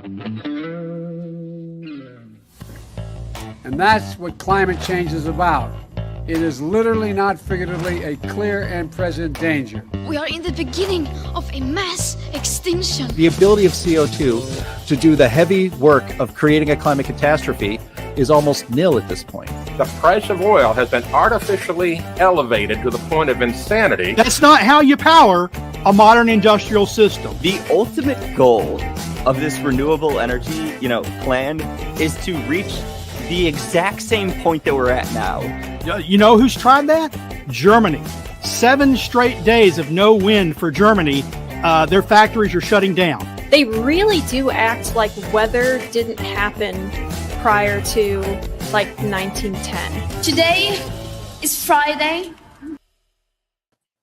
And that's what climate change is about. It is literally, not figuratively, a clear and present danger. We are in the beginning of a mass extinction. The ability of CO2 to do the heavy work of creating a climate catastrophe is almost nil at this point. The price of oil has been artificially elevated to the point of insanity. That's not how you power a modern industrial system. The ultimate goal of this renewable energy, plan is to reach the exact same point that we're at now. You know who's tried that? Germany. 7 straight days of no wind for Germany. Their factories are shutting down. They really do act like weather didn't happen prior to 1910. Today is Friday.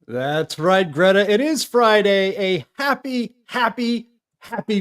That's right, Greta. It is Friday, a happy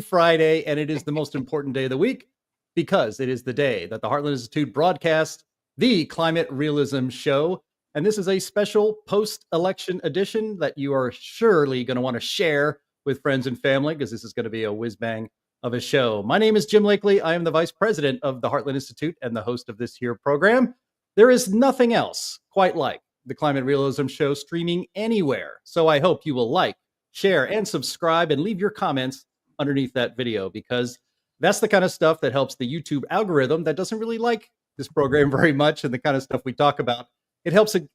Friday, and it is the most important day of the week because it is the day that the Heartland Institute broadcasts the Climate Realism Show. And this is a special post-election edition that you are surely going to want to share with friends and family because this is going to be a whiz-bang of a show. My name is Jim Lakely. I am the vice president of the Heartland Institute and the host of this here program. There is nothing else quite like the Climate Realism Show streaming anywhere. So I hope you will like, share, and subscribe and leave your comments underneath that video because that's the kind of stuff that helps the YouTube algorithm that doesn't really like this program very much and the kind of stuff we talk about. It helps it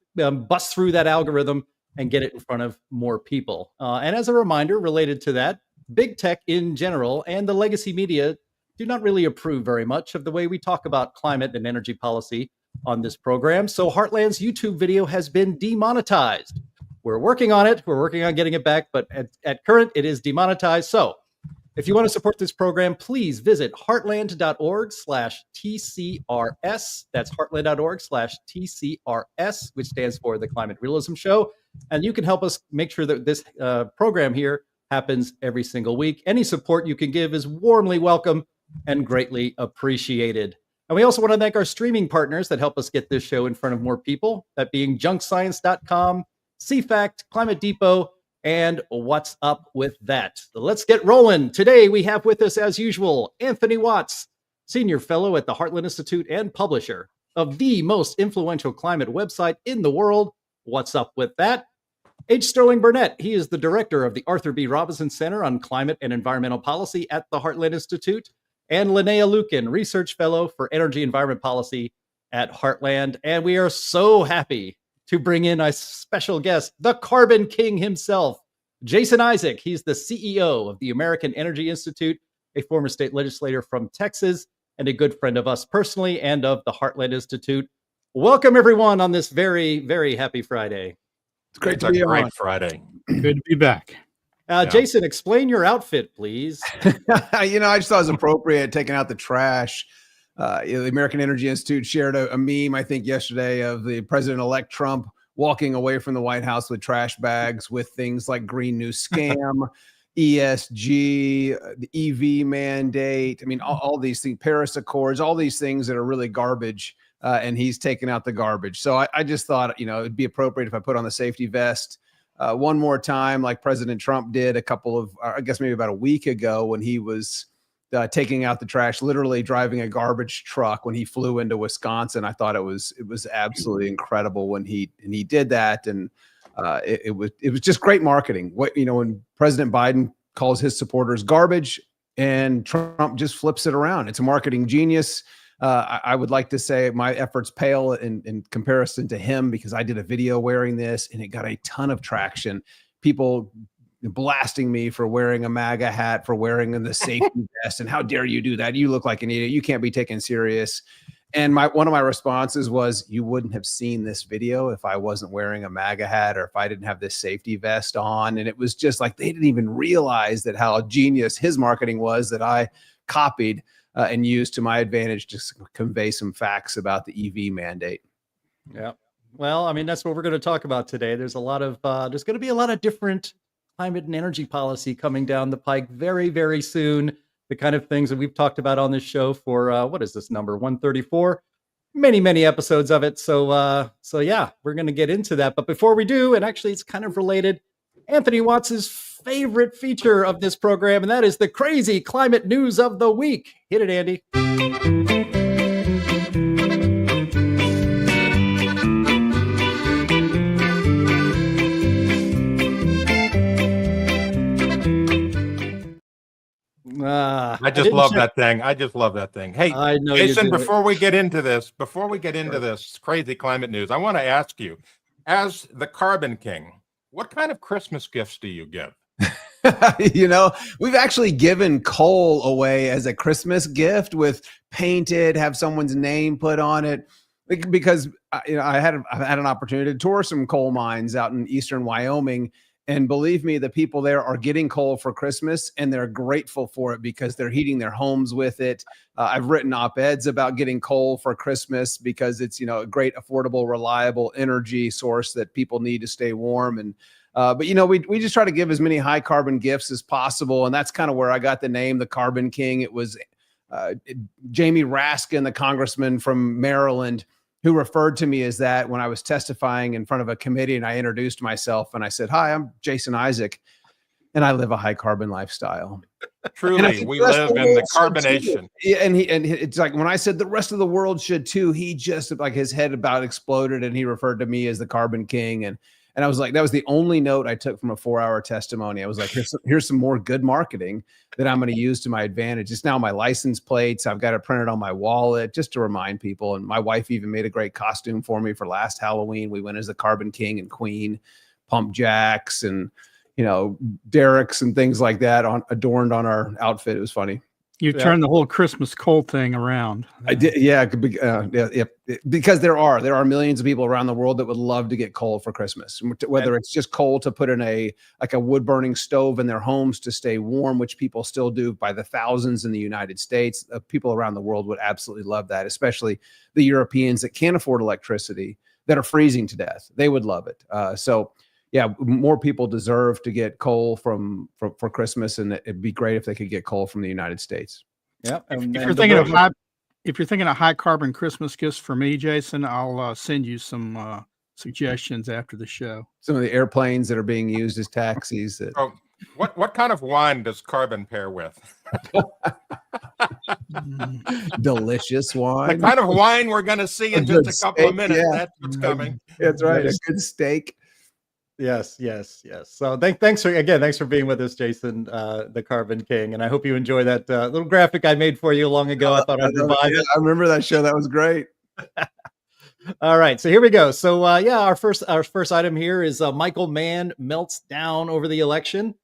bust through that algorithm and get it in front of more people. And as a reminder related to that, big tech in general and the legacy media do not really approve very much of the way we talk about climate and energy policy on this program. So Heartland's YouTube video has been demonetized. We're working on it. We're working on getting it back, but at current, it is demonetized. So if you want to support this program, please visit heartland.org/TCRS. That's heartland.org/TCRS, which stands for the Climate Realism Show. And you can help us make sure that this program here happens every single week. Any support you can give is warmly welcome and greatly appreciated. And we also want to thank our streaming partners that help us get this show in front of more people, that being junkscience.com, CFACT, Climate Depot, and What's Up With That. So let's get rolling. Today we have with us, as usual, Anthony Watts, Senior Fellow at the Heartland Institute and publisher of the most influential climate website in the world, What's Up With That. H. Sterling Burnett, he is the director of the Arthur B. Robinson Center on Climate and Environmental Policy at the Heartland Institute, and Linnea Lueken, Research Fellow for Energy Environment Policy at Heartland. And we are so happy to bring in a special guest, the Carbon King himself, Jason Isaac. He's the CEO of the American Energy Institute, a former state legislator from Texas, and a good friend of us personally and of the Heartland Institute. Welcome, everyone, on this very, very happy Friday. It's great to be on. Great Friday. Good to be back. Jason, explain your outfit, please. I just thought it was appropriate taking out the trash. The American Energy Institute shared a meme, I think, yesterday of the President-elect Trump walking away from the White House with trash bags with things like Green New Scam, ESG, the EV mandate. I mean, all these things, Paris Accords, all these things that are really garbage. And he's taking out the garbage. So I just thought, it'd be appropriate if I put on the safety vest one more time, like President Trump did maybe about a week ago when he was taking out the trash, literally driving a garbage truck when he flew into Wisconsin. I thought it was absolutely incredible when he did that, and it was just great marketing. When President Biden calls his supporters garbage, and Trump just flips it around. It's a marketing genius. I would like to say my efforts pale in comparison to him because I did a video wearing this and it got a ton of traction. People blasting me for wearing a MAGA hat, for wearing the safety vest, and how dare you do that? You look like an idiot. You can't be taken serious. And one of my responses was, you wouldn't have seen this video if I wasn't wearing a MAGA hat or if I didn't have this safety vest on. And it was just like they didn't even realize that how genius his marketing was that I copied and used to my advantage to convey some facts about the EV mandate. Yeah. Well, I mean, that's what we're going to talk about today. There's there's going to be a lot of different climate and energy policy coming down the pike very, very soon. The kind of things that we've talked about on this show for, what is this number, 134? Many, many episodes of it. So yeah, we're going to get into that. But before we do, and actually it's kind of related, Anthony Watts's favorite feature of this program, and that is the crazy climate news of the week. Hit it, Andy. I just love that thing. I just love that thing. Hey, I know Jason, before we get into this crazy climate news, I want to ask you, as the Carbon King, what kind of Christmas gifts do you give? We've actually given coal away as a Christmas gift with painted, have someone's name put on it, because I had an opportunity to tour some coal mines out in eastern Wyoming. And believe me, the people there are getting coal for Christmas, and they're grateful for it because they're heating their homes with it. I've written op-eds about getting coal for Christmas because it's, a great, affordable, reliable energy source that people need to stay warm. And but we just try to give as many high carbon gifts as possible, and that's kind of where I got the name, the Carbon King. It was Jamie Raskin, the congressman from Maryland, who referred to me as that when I was testifying in front of a committee, and I introduced myself and I said, "Hi, I'm Jason Isaac, and I live a high carbon lifestyle." Truly, we live in the carbonation. Yeah, and it's like when I said the rest of the world should too, he just like his head about exploded, and he referred to me as the Carbon King, and I was like, that was the only note I took from a 4-hour testimony. I was like, here's some more good marketing that I'm going to use to my advantage. It's now my license plates. I've got it printed on my wallet just to remind people. And my wife even made a great costume for me for last Halloween. We went as the Carbon King and Queen, pump jacks and, derricks and things like that adorned on our outfit. It was funny. You turned the whole Christmas coal thing around. I did, yeah, because there are millions of people around the world that would love to get coal for Christmas, whether it's just coal to put in a wood burning stove in their homes to stay warm, which people still do by the thousands in the United States. People around the world would absolutely love that, especially the Europeans that can't afford electricity, that are freezing to death. They would love it. Yeah, more people deserve to get coal for Christmas, and it'd be great if they could get coal from the United States. Yeah. If you're thinking of high carbon Christmas gifts for me, Jason, I'll send you some suggestions after the show. Some of the airplanes that are being used as taxis. What kind of wine does carbon pair with? Delicious wine. The kind of wine we're going to see in just a couple of minutes. Yeah. That's what's coming. That's right. A good steak. Yes. So thanks for being with us, Jason, the Carbon King, and I hope you enjoy that little graphic I made for you long ago. I thought I'd revive it. I remember that show. That was great. All right, so here we go. So our first item here is Michael Mann melts down over the election.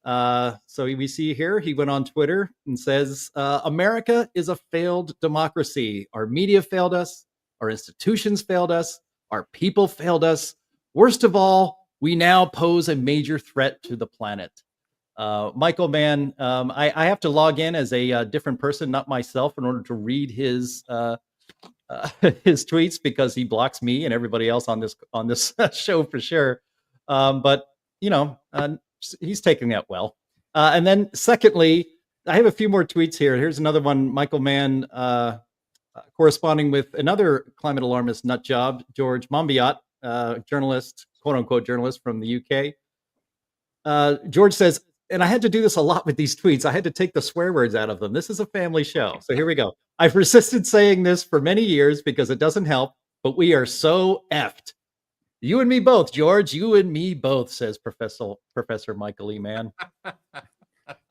So we see here he went on Twitter and says, "America is a failed democracy. Our media failed us. Our institutions failed us. Our people failed us. Worst of all, we now pose a major threat to the planet." Michael Mann, I have to log in as a different person, not myself, in order to read his tweets because he blocks me and everybody else on this show for sure. But he's taking that well. And then secondly, I have a few more tweets here. Here's another one. Michael Mann, corresponding with another climate alarmist nut job, George Monbiot, journalist, quote unquote journalist from the UK. George says, and I had to do this a lot with these tweets. I had to take the swear words out of them. This is a family show. So here we go. "I've resisted saying this for many years because it doesn't help, but we are so effed. You and me both, George. You and me both," says Professor Michael E. Mann.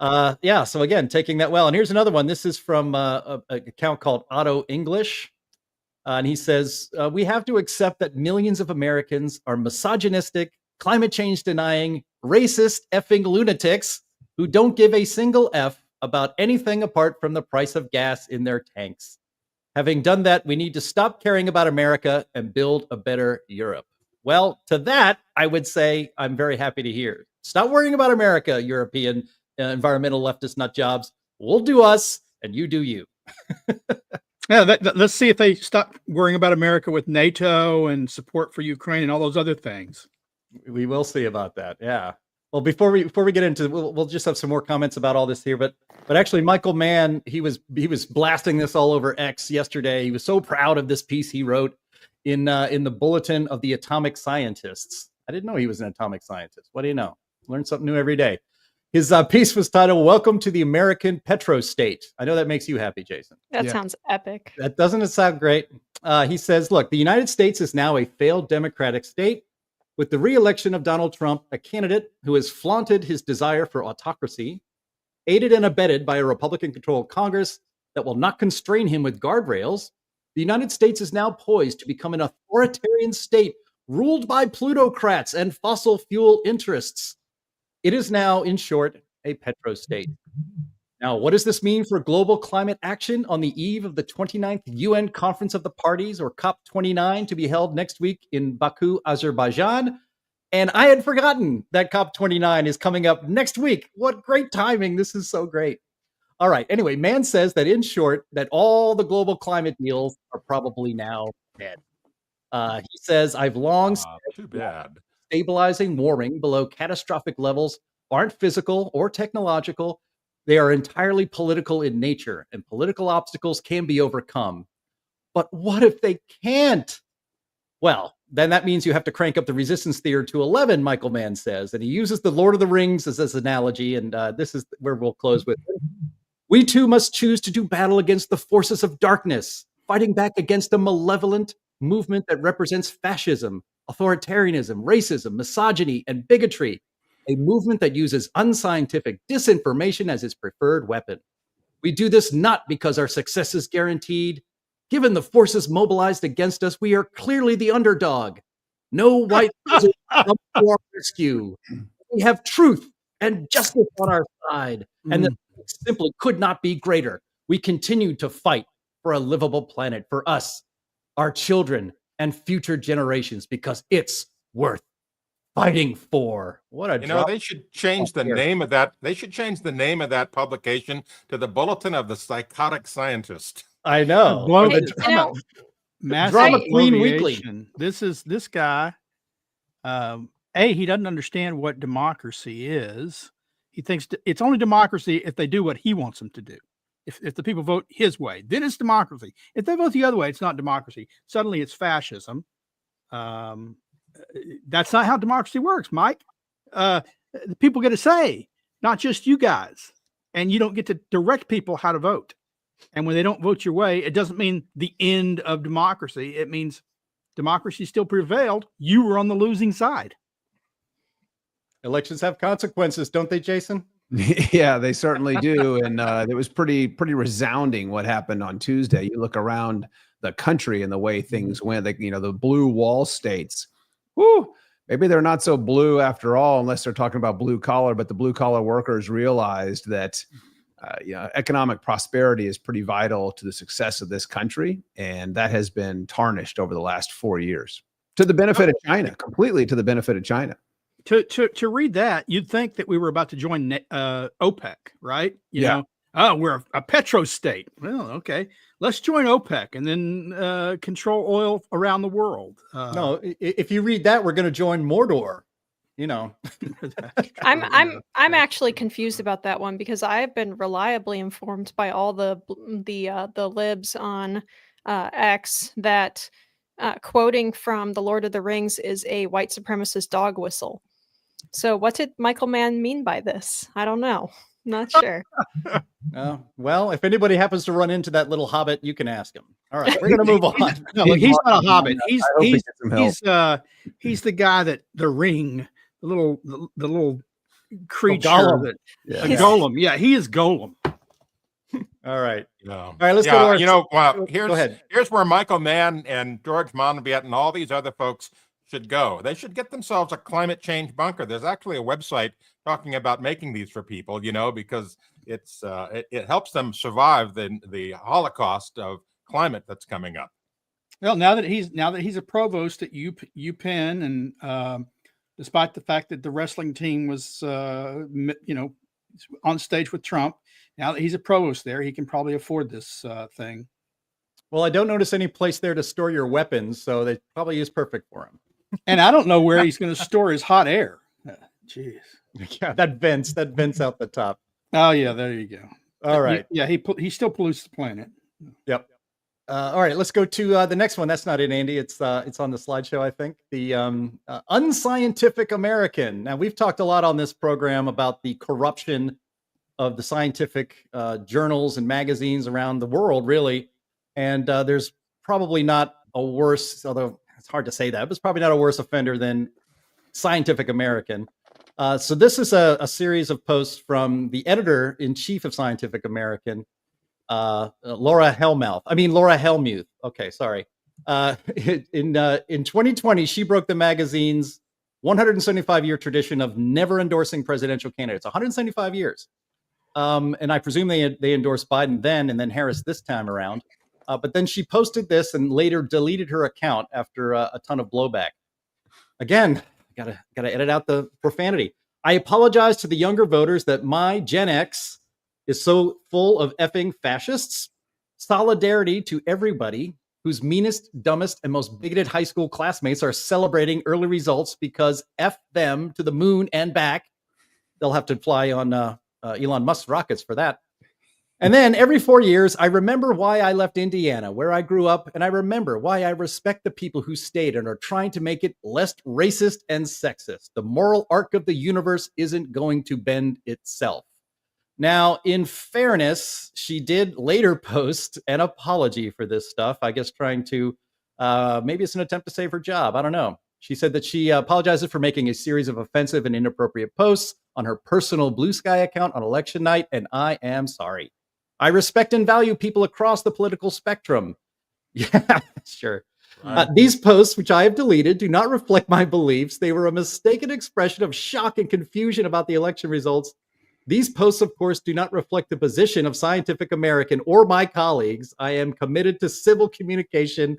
So again, taking that well. And here's another one. This is from an account called Auto English. And he says, "We have to accept that millions of Americans are misogynistic, climate change denying, racist effing lunatics who don't give a single F about anything apart from the price of gas in their tanks. Having done that, we need to stop caring about America and build a better Europe." Well, to that, I would say I'm very happy to hear. Stop worrying about America, European environmental leftist nut jobs. We'll do us and you do you. Yeah, let's see if they stop worrying about America with NATO and support for Ukraine and all those other things. We will see about that. Yeah. Well, before we get into, we'll just have some more comments about all this here. But actually, Michael Mann, he was blasting this all over X yesterday. He was so proud of this piece he wrote in the Bulletin of the Atomic Scientists. I didn't know he was an atomic scientist. What do you know? Learn something new every day. His piece was titled "Welcome to the American Petrostate." I know that makes you happy, Jason. That Yeah. sounds epic. That doesn't sound great. He says, look, the United States is now a failed democratic state. With the re-election of Donald Trump, a candidate who has flaunted his desire for autocracy, aided and abetted by a Republican-controlled Congress that will not constrain him with guardrails, the United States is now poised to become an authoritarian state ruled by plutocrats and fossil fuel interests. It is now, in short, a petrostate. Now, what does this mean for global climate action on the eve of the 29th UN Conference of the Parties, or COP29, to be held next week in Baku, Azerbaijan? And I had forgotten that COP29 is coming up next week. What great timing. This is so great. All right. Anyway, Mann says that, in short, that all the global climate deals are probably now dead. He says, I've long said Too bad. stabilizing warming below catastrophic levels aren't physical or technological. They are entirely political in nature, and political obstacles can be overcome. But what if they can't? Well, then that means you have to crank up the resistance theory to 11, Michael Mann says. And he uses the Lord of the Rings as his analogy, and this is where we'll close with it. We too must choose to do battle against the forces of darkness, fighting back against a malevolent movement that represents fascism, authoritarianism, racism, misogyny, and bigotry. A movement that uses unscientific disinformation as its preferred weapon. We do this not because our success is guaranteed. Given the forces mobilized against us, we are clearly the underdog. No white will come to our rescue. We have truth and justice on our side, and the stakes simply could not be greater. We continue to fight for a livable planet for us, our children, and future generations, because it's worth fighting for. What a drop. They should change the name of that. They should change the name of that publication to the Bulletin of the Psychotic Scientist. I know. Massive Drama Queen Weekly. bloviation. This guy. He doesn't understand what democracy is. He thinks it's only democracy if they do what he wants them to do. If the people vote his way, then it's democracy. If they vote the other way, it's not democracy. Suddenly, it's fascism. That's not how democracy works, Mike. The people get a say, not just you guys. And you don't get to direct people how to vote. And when they don't vote your way, it doesn't mean the end of democracy. It means democracy still prevailed. You were on the losing side. Elections have consequences, don't they, Jason? Yeah, they certainly do. And it was pretty resounding what happened on Tuesday. You look around the country and the way things went, the blue wall states. Whew, maybe they're not so blue after all, unless they're talking about blue collar. But the blue collar workers realized that economic prosperity is pretty vital to the success of this country, and that has been tarnished over the last 4 years to the benefit of China, completely to the benefit of China. To read that, you'd think that we were about to join OPEC, right? You know, we're a petro state. Well, okay, let's join OPEC and then control oil around the world. No, if you read that, we're going to join Mordor. I'm actually confused about that one, because I have been reliably informed by all the libs on X that quoting from The Lord of the Rings is a white supremacist dog whistle. So what did Michael Mann mean by this? I don't know. Not sure. Well, if anybody happens to run into that little hobbit, you can ask him. All right, we're going to move on. No, he's not a hobbit. He's the guy that the ring, the little creature. Gollum. Golem. Yeah, he is Golem. All right. Yeah. All right, let's go to our... Go ahead. Here's where Michael Mann and George Monbiot and all these other folks should go. They should get themselves a climate change bunker. There's actually a website talking about making these for people, because it's it helps them survive the Holocaust of climate that's coming up. Well, now that he's a provost at UPenn, and despite the fact that the wrestling team was on stage with Trump, now that he's a provost there, he can probably afford this thing. Well, I don't notice any place there to store your weapons, so that probably is perfect for him. And I don't know where he's going to store his hot air. Jeez. Yeah, that vents out the top. Oh yeah, there you go. All right. Yeah, he still pollutes the planet. Yep. All right, let's go to the next one. That's not it, Andy. It's on the slideshow, I think. The unscientific American. Now, we've talked a lot on this program about the corruption of the scientific journals and magazines around the world, really. And there's probably not a worse, although it's hard to say that, but it's probably not a worse offender than Scientific American. So this is a series of posts from the editor-in-chief of Scientific American, Laura Hellmuth. Okay, sorry. In 2020, she broke the magazine's 175-year tradition of never endorsing presidential candidates. 175 years. And I presume they endorsed Biden then and then Harris this time around. But then she posted this and later deleted her account after a ton of blowback. Again, gotta edit out the profanity. I apologize to the younger voters that my Gen X is so full of effing fascists. Solidarity to everybody whose meanest, dumbest, and most bigoted high school classmates are celebrating early results because F them to the moon and back. They'll have to fly on Elon Musk's rockets for that. And then every 4 years, I remember why I left Indiana, where I grew up, and I remember why I respect the people who stayed and are trying to make it less racist and sexist. The moral arc of the universe isn't going to bend itself. Now, in fairness, she did later post an apology for this stuff, I guess trying to, maybe it's an attempt to save her job. I don't know. She said that she apologizes for making a series of offensive and inappropriate posts on her personal Blue Sky account on election night, and I am sorry. I respect and value people across the political spectrum. Yeah, sure. These posts, which I have deleted, do not reflect my beliefs. They were a mistaken expression of shock and confusion about the election results. These posts, of course, do not reflect the position of Scientific American or my colleagues. I am committed to civil communication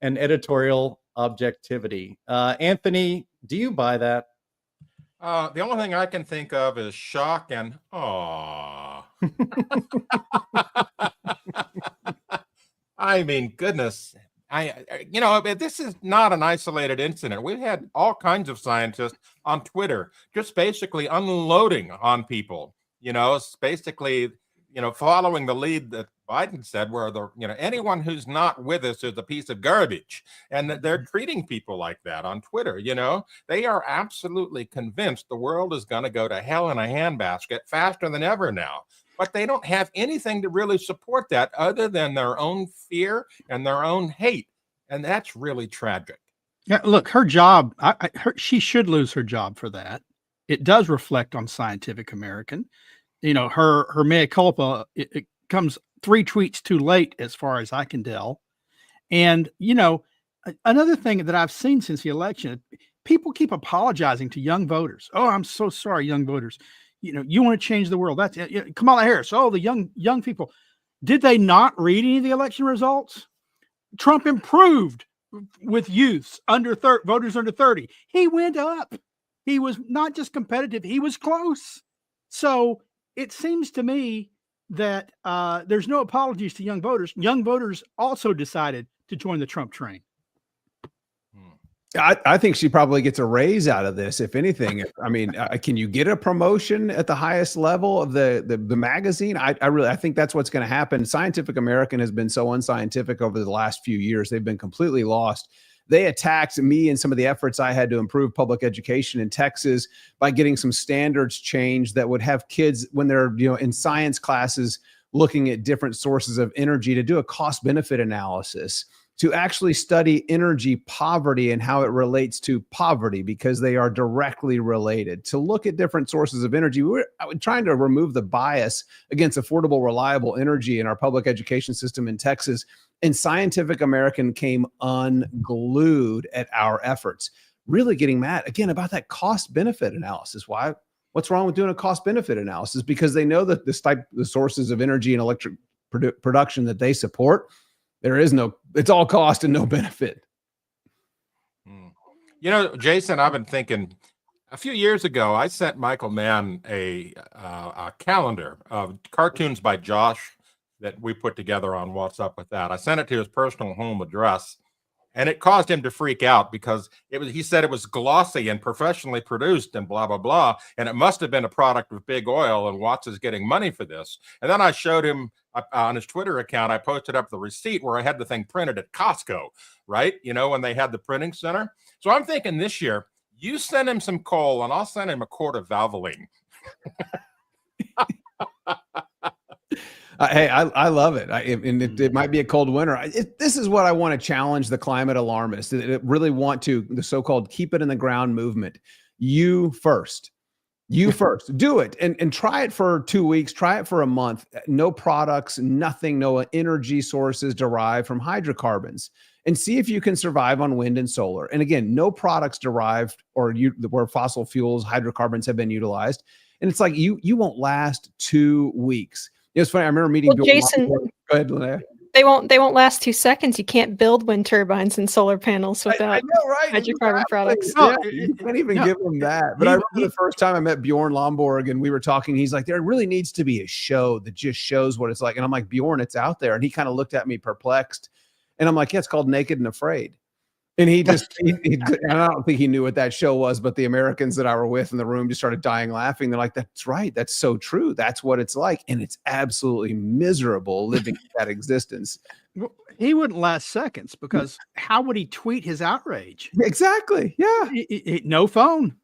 and editorial objectivity. Anthony, do you buy that? The only thing I can think of is shock and aw. I mean, goodness. This is not an isolated incident. We've had all kinds of scientists on Twitter just basically unloading on people. It's basically, following the lead that Biden said, where anyone who's not with us is a piece of garbage, and that they're treating people like that on Twitter. They are absolutely convinced the world is going to go to hell in a handbasket faster than ever now. But they don't have anything to really support that other than their own fear and their own hate. And that's really tragic. Yeah, look, her job, she should lose her job for that. It does reflect on Scientific American. Her mea culpa, it comes 3 tweets too late as far as I can tell. And, another thing that I've seen since the election, people keep apologizing to young voters. Oh, I'm so sorry, young voters. You want to change the world. That's Kamala Harris. Oh, the young people. Did they not read any of the election results? Trump improved with youths voters under 30. He went up. He was not just competitive. He was close. So it seems to me that there's no apologies to young voters. Young voters also decided to join the Trump train. I think she probably gets a raise out of this, if anything. I mean, can you get a promotion at the highest level of the magazine? I think that's what's going to happen. Scientific American has been so unscientific over the last few years. They've been completely lost. They attacked me and some of the efforts I had to improve public education in Texas by getting some standards changed that would have kids, when they're in science classes, looking at different sources of energy, to do a cost benefit analysis, to actually study energy poverty and how it relates to poverty, because they are directly related, to look at different sources of energy. We're trying to remove the bias against affordable, reliable energy in our public education system in Texas. And Scientific American came unglued at our efforts, really getting mad again about that cost benefit analysis. Why? What's wrong with doing a cost benefit analysis? Because they know that the sources of energy and electric production that they support, it's all cost and no benefit. Jason, I've been thinking, a few years ago, I sent Michael Mann a calendar of cartoons by Josh that we put together on What's Up With That. I sent it to his personal home address, And it caused him to freak out because he said it was glossy and professionally produced and blah, blah, blah. And it must have been a product of big oil, and Watts is getting money for this. And then I showed him on his Twitter account, I posted up the receipt where I had the thing printed at Costco, right? You know, when they had the printing center. So I'm thinking this year, you send him some coal and I'll send him a quart of Valvoline. Hey, I love it. It might be a cold winter. This is what I want to challenge the climate alarmists. That really want to, the so-called keep it in the ground movement. You first. You first. Do it and try it for 2 weeks. Try it for a month. No products, nothing, no energy sources derived from hydrocarbons. And see if you can survive on wind and solar. And again, no products derived where fossil fuels, hydrocarbons have been utilized. And it's like you won't last 2 weeks. It's funny. I remember meeting Bill Jason. Go ahead, Linnea. They won't last 2 seconds. You can't build wind turbines and solar panels without I know, right? hydrocarbon products. Yeah, you can't even give them that. But I remember the first time I met Bjorn Lomborg and we were talking, he's like, there really needs to be a show that just shows what it's like. And I'm like, Bjorn, it's out there. And he kind of looked at me perplexed. And I'm like, yeah, it's called Naked and Afraid. And he just, I don't think he knew what that show was, but the Americans that I were with in the room just started dying laughing. They're like, that's right. That's so true. That's what it's like. And it's absolutely miserable living that existence. He wouldn't last seconds because how would he tweet his outrage? Exactly. Yeah. No phone,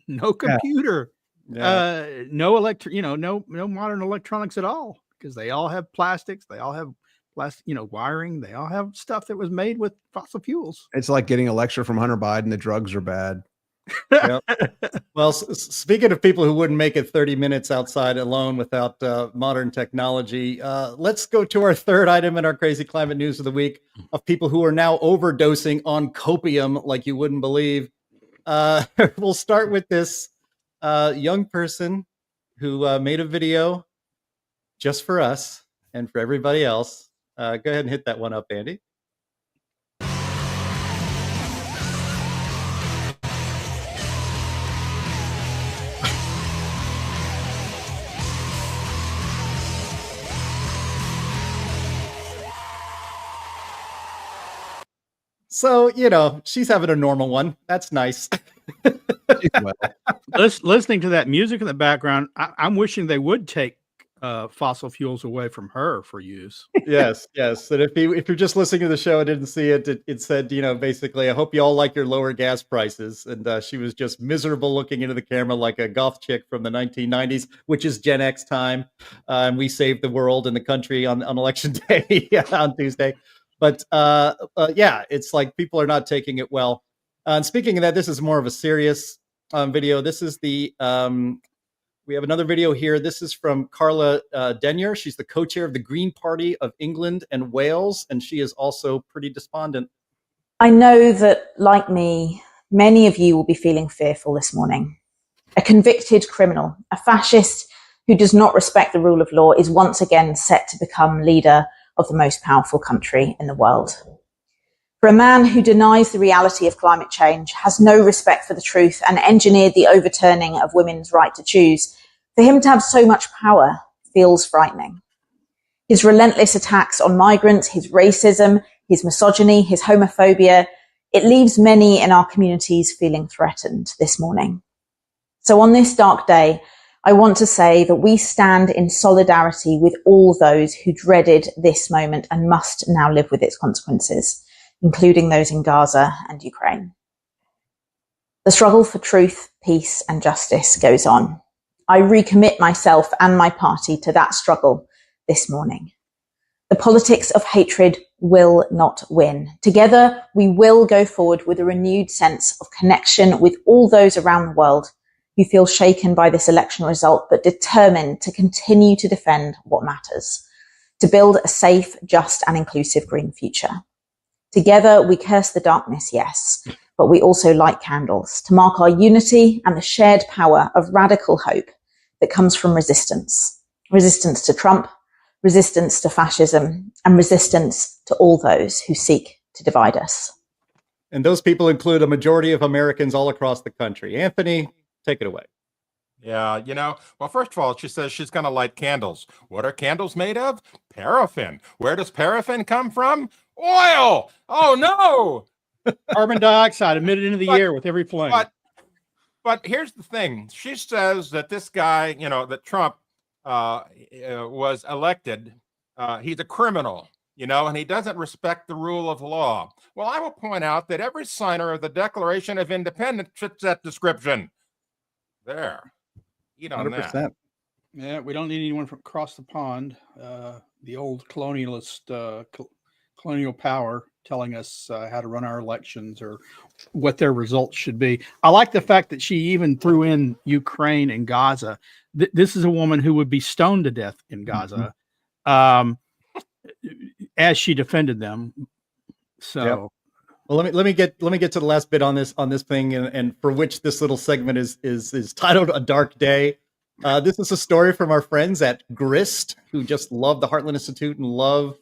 no computer, Yeah. no modern electronics at all, because they all have plastics. They all have wiring. They all have stuff that was made with fossil fuels. It's like getting a lecture from Hunter Biden. The drugs are bad. Yep. Well, speaking of people who wouldn't make it 30 minutes outside alone without modern technology, let's go to our third item in our crazy climate news of the week of people who are now overdosing on copium like you wouldn't believe. We'll start with this young person who made a video just for us and for everybody else. Go ahead and hit that one up, Andy. So, she's having a normal one. That's nice. Listening to that music in the background, I'm wishing they would take fossil fuels away from her for use. Yes. And if you're just listening to the show and didn't see it, it said, basically, I hope you all like your lower gas prices. And she was just miserable looking into the camera like a goth chick from the 1990s, which is Gen X time. And we saved the world and the country on election day on Tuesday. But it's like people are not taking it well. And speaking of that, this is more of a serious video. This is we have another video here. This is from Carla Denyer. She's the co-chair of the Green Party of England and Wales, and she is also pretty despondent. I know that, like me, many of you will be feeling fearful this morning. A convicted criminal, a fascist who does not respect the rule of law, is once again set to become leader of the most powerful country in the world. For a man who denies the reality of climate change, has no respect for the truth, and engineered the overturning of women's right to choose, for him to have so much power feels frightening. His relentless attacks on migrants, his racism, his misogyny, his homophobia, it leaves many in our communities feeling threatened this morning. So on this dark day, I want to say that we stand in solidarity with all those who dreaded this moment and must now live with its consequences, including those in Gaza and Ukraine. The struggle for truth, peace, and justice goes on. I recommit myself and my party to that struggle this morning. The politics of hatred will not win. Together, we will go forward with a renewed sense of connection with all those around the world who feel shaken by this election result, but determined to continue to defend what matters, to build a safe, just, and inclusive green future. Together, we curse the darkness, yes, but we also light candles to mark our unity and the shared power of radical hope that comes from resistance. Resistance to Trump, resistance to fascism, and resistance to all those who seek to divide us. And those people include a majority of Americans all across the country. Anthony, take it away. Yeah, well, first of all, she says she's going to light candles. What are candles made of? Paraffin. Where does paraffin come from? Oil. Oh, no. Carbon dioxide emitted into the But- air with every flame. But here's the thing. She says that this guy, that Trump was elected, he's a criminal, and he doesn't respect the rule of law. Well, I will point out that every signer of the Declaration of Independence fits that description. There. Eat on 100%. that. Yeah, we don't need anyone from across the pond. The old colonialist, colonial power telling us how to run our elections or what their results should be. I like the fact that she even threw in Ukraine and Gaza. This is a woman who would be stoned to death in Gaza, as she defended them. So. Yep. Well, let me get to the last bit on this thing, and for which this little segment is titled "A Dark Day." This is a story from our friends at Grist, who just love the Heartland Institute and love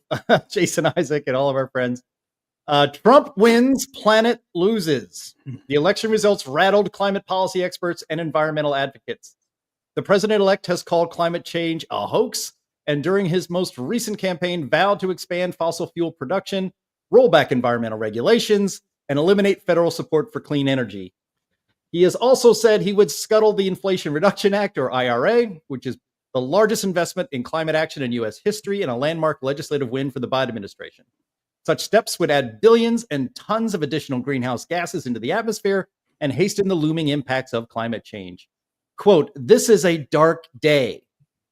Jason Isaac and all of our friends. Trump wins, planet loses. The election results rattled climate policy experts and environmental advocates. The president-elect has called climate change a hoax, and during his most recent campaign vowed to expand fossil fuel production, roll back environmental regulations, and eliminate federal support for clean energy. He has also said he would scuttle the Inflation Reduction Act, or IRA, which is the largest investment in climate action in U.S. history and a landmark legislative win for the Biden administration. Such steps would add billions and tons of additional greenhouse gases into the atmosphere and hasten the looming impacts of climate change. Quote, "This is a dark day,"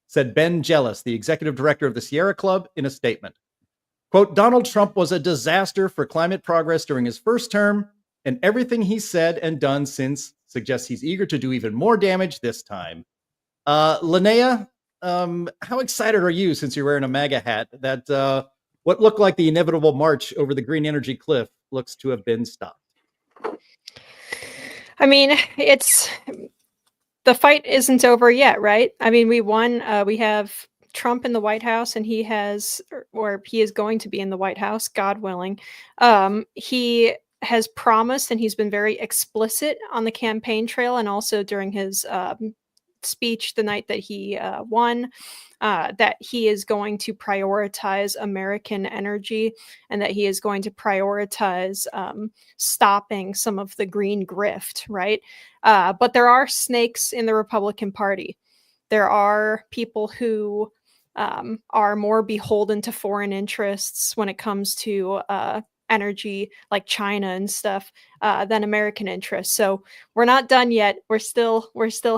said Ben Jealous, the executive director of the Sierra Club, in a statement. Quote, "Donald Trump was a disaster for climate progress during his first term, and everything he's said and done since suggests he's eager to do even more damage this time." Linnea, how excited are you, since you're wearing a MAGA hat, that what looked like the inevitable march over the green energy cliff looks to have been stopped? I mean, the fight isn't over yet, right? I mean, we won. We have Trump in the White House, and he is going to be in the White House, God willing. He has promised, and he's been very explicit on the campaign trail, and also during his speech the night that he won, that he is going to prioritize American energy, and that he is going to prioritize stopping some of the green grift, right? But there are snakes in the Republican Party. There are people who are more beholden to foreign interests when it comes to energy, like China and stuff, than American interests. So we're not done yet. We're still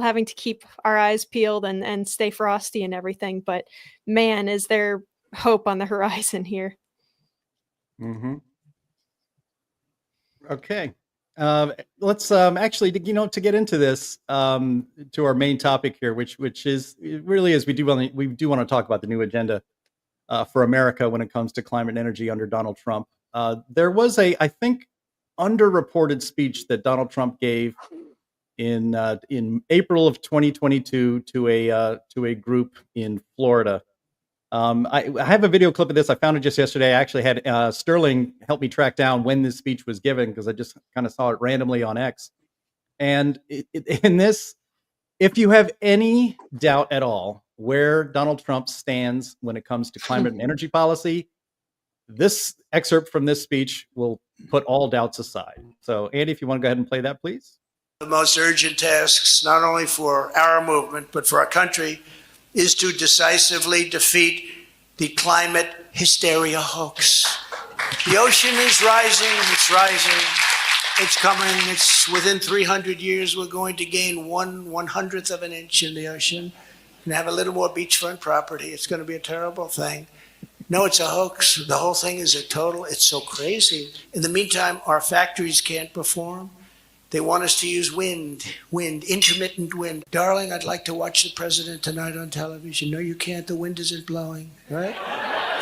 having to keep our eyes peeled and stay frosty and everything. But man, is there hope on the horizon here? Mm-hmm. Okay. Let's actually, to get into this, to our main topic here, which is really is we do want to talk about the new agenda for America when it comes to climate and energy under Donald Trump. There was I think, underreported speech that Donald Trump gave in April of 2022 to a group in Florida. I have a video clip of this. I found it just yesterday. I actually had Sterling help me track down when this speech was given, because I just kind of saw it randomly on X. And in this, if you have any doubt at all where Donald Trump stands when it comes to climate and energy policy, this excerpt from this speech will put all doubts aside. So, Andy, if you want to go ahead and play that, please. The most urgent tasks, not only for our movement, but for our country, is to decisively defeat the climate hysteria hoax. The ocean is rising, it's coming, it's within 300 years, we're going to gain 1/100th of an inch in the ocean and have a little more beachfront property. It's going to be a terrible thing. No, it's a hoax. The whole thing is it's so crazy. In the meantime, our factories can't perform. They want us to use wind, intermittent wind. Darling, I'd like to watch the president tonight on television. No, you can't. The wind isn't blowing, right?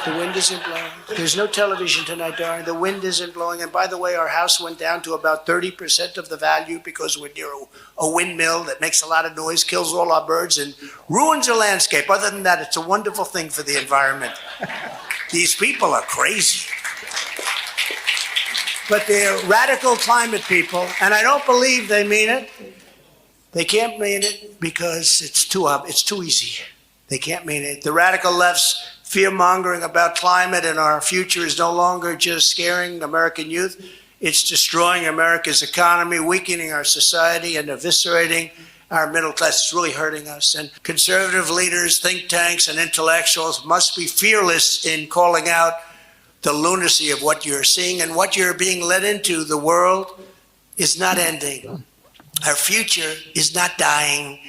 The wind isn't blowing. There's no television tonight, darling. The wind isn't blowing. And by the way, our house went down to about 30% of the value because we're near a windmill that makes a lot of noise, kills all our birds, and ruins the landscape. Other than that, it's a wonderful thing for the environment. These people are crazy. But they're radical climate people, and I don't believe they mean it. They can't mean it because it's too easy. They can't mean it. The radical left's fear-mongering about climate and our future is no longer just scaring American youth. It's destroying America's economy, weakening our society, and eviscerating our middle class. It's really hurting us. And conservative leaders, think tanks, and intellectuals must be fearless in calling out the lunacy of what you're seeing and what you're being led into. The world is not ending. Our future is not dying.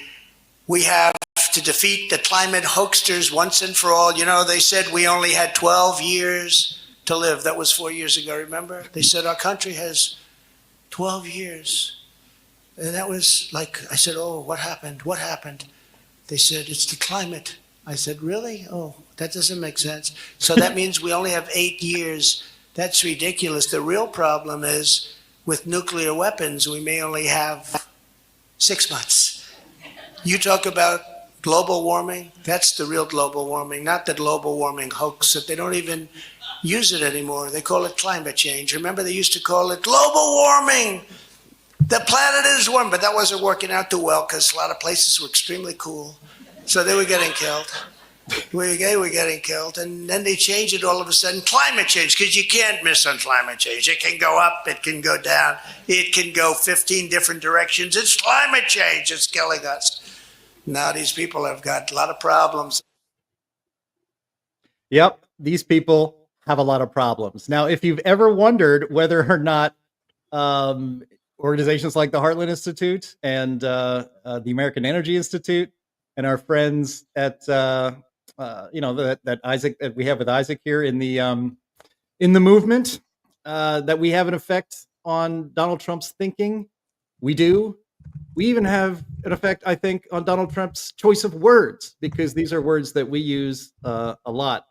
We have to defeat the climate hoaxsters once and for all. You know, they said we only had 12 years to live. That was 4 years ago, remember? They said our country has 12 years. And that was like, I said, oh, what happened? What happened? They said, it's the climate. I said, really? Oh, that doesn't make sense. So that means we only have 8 years. That's ridiculous. The real problem is with nuclear weapons, we may only have 6 months. You talk about global warming, that's the real global warming, not the global warming hoax that they don't even use it anymore. They call it climate change. Remember, they used to call it global warming. The planet is warm, but that wasn't working out too well because a lot of places were extremely cool. So they were getting killed. They were getting killed. And then they changed it all of a sudden, climate change, because you can't miss on climate change. It can go up, it can go down, it can go 15 different directions. It's climate change, it's killing us. Now these people have got a lot of problems. Yep, these people have a lot of problems. Now, if you've ever wondered whether or not organizations like the Heartland Institute and the American Energy Institute and our friends at that Isaac that we have with Isaac here in the movement that we have an effect on Donald Trump's thinking, we do. We even have an effect, I think, on Donald Trump's choice of words, because these are words that we use a lot.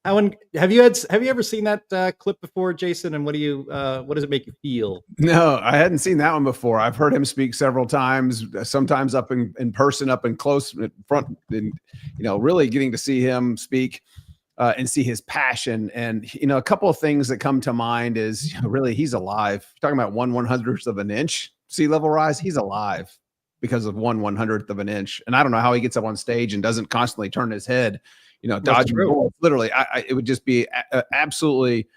Alan, have you ever seen that clip before, Jason? And what does it make you feel? No, I hadn't seen that one before. I've heard him speak several times, sometimes up in person, up in close in front, and really getting to see him speak and see his passion. And a couple of things that come to mind is really he's alive. You're talking about 1/100th of an inch sea level rise. He's alive because of 1/100th of an inch. And I don't know how he gets up on stage and doesn't constantly turn his head. Dodging bullets. Literally, it would just be absolutely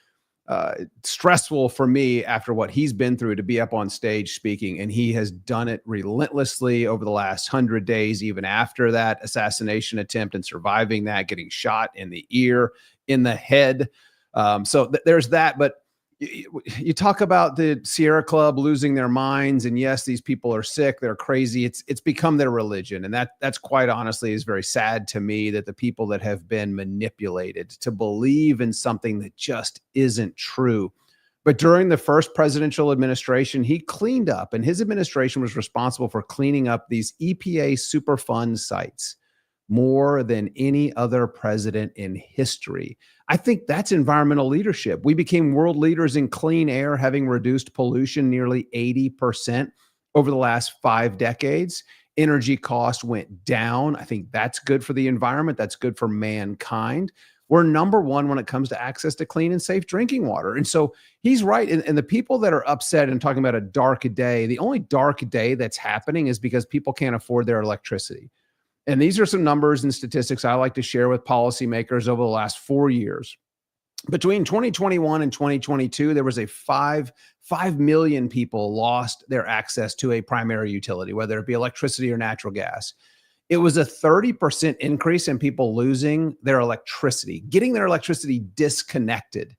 stressful for me after what he's been through to be up on stage speaking. And he has done it relentlessly over the last 100 days, even after that assassination attempt and surviving that, getting shot in the ear, in the head. So there's that. But you talk about the Sierra Club losing their minds, and yes, these people are sick, they're crazy. It's become their religion, and that's quite honestly is very sad to me, that the people that have been manipulated to believe in something that just isn't true. But during the first presidential administration, he cleaned up, and his administration was responsible for cleaning up these EPA Superfund sites more than any other president in history. I think that's environmental leadership. We became world leaders in clean air, having reduced pollution nearly 80% over the last 5 decades. Energy costs went down. I think that's good for the environment. That's good for mankind. We're number one when it comes to access to clean and safe drinking water. And so he's right. And the people that are upset and talking about a dark day, the only dark day that's happening is because people can't afford their electricity. And these are some numbers and statistics I like to share with policymakers over the last 4 years. Between 2021 and 2022, there was 5 million people lost their access to a primary utility, whether it be electricity or natural gas. It was a 30% increase in people losing their electricity, getting their electricity disconnected,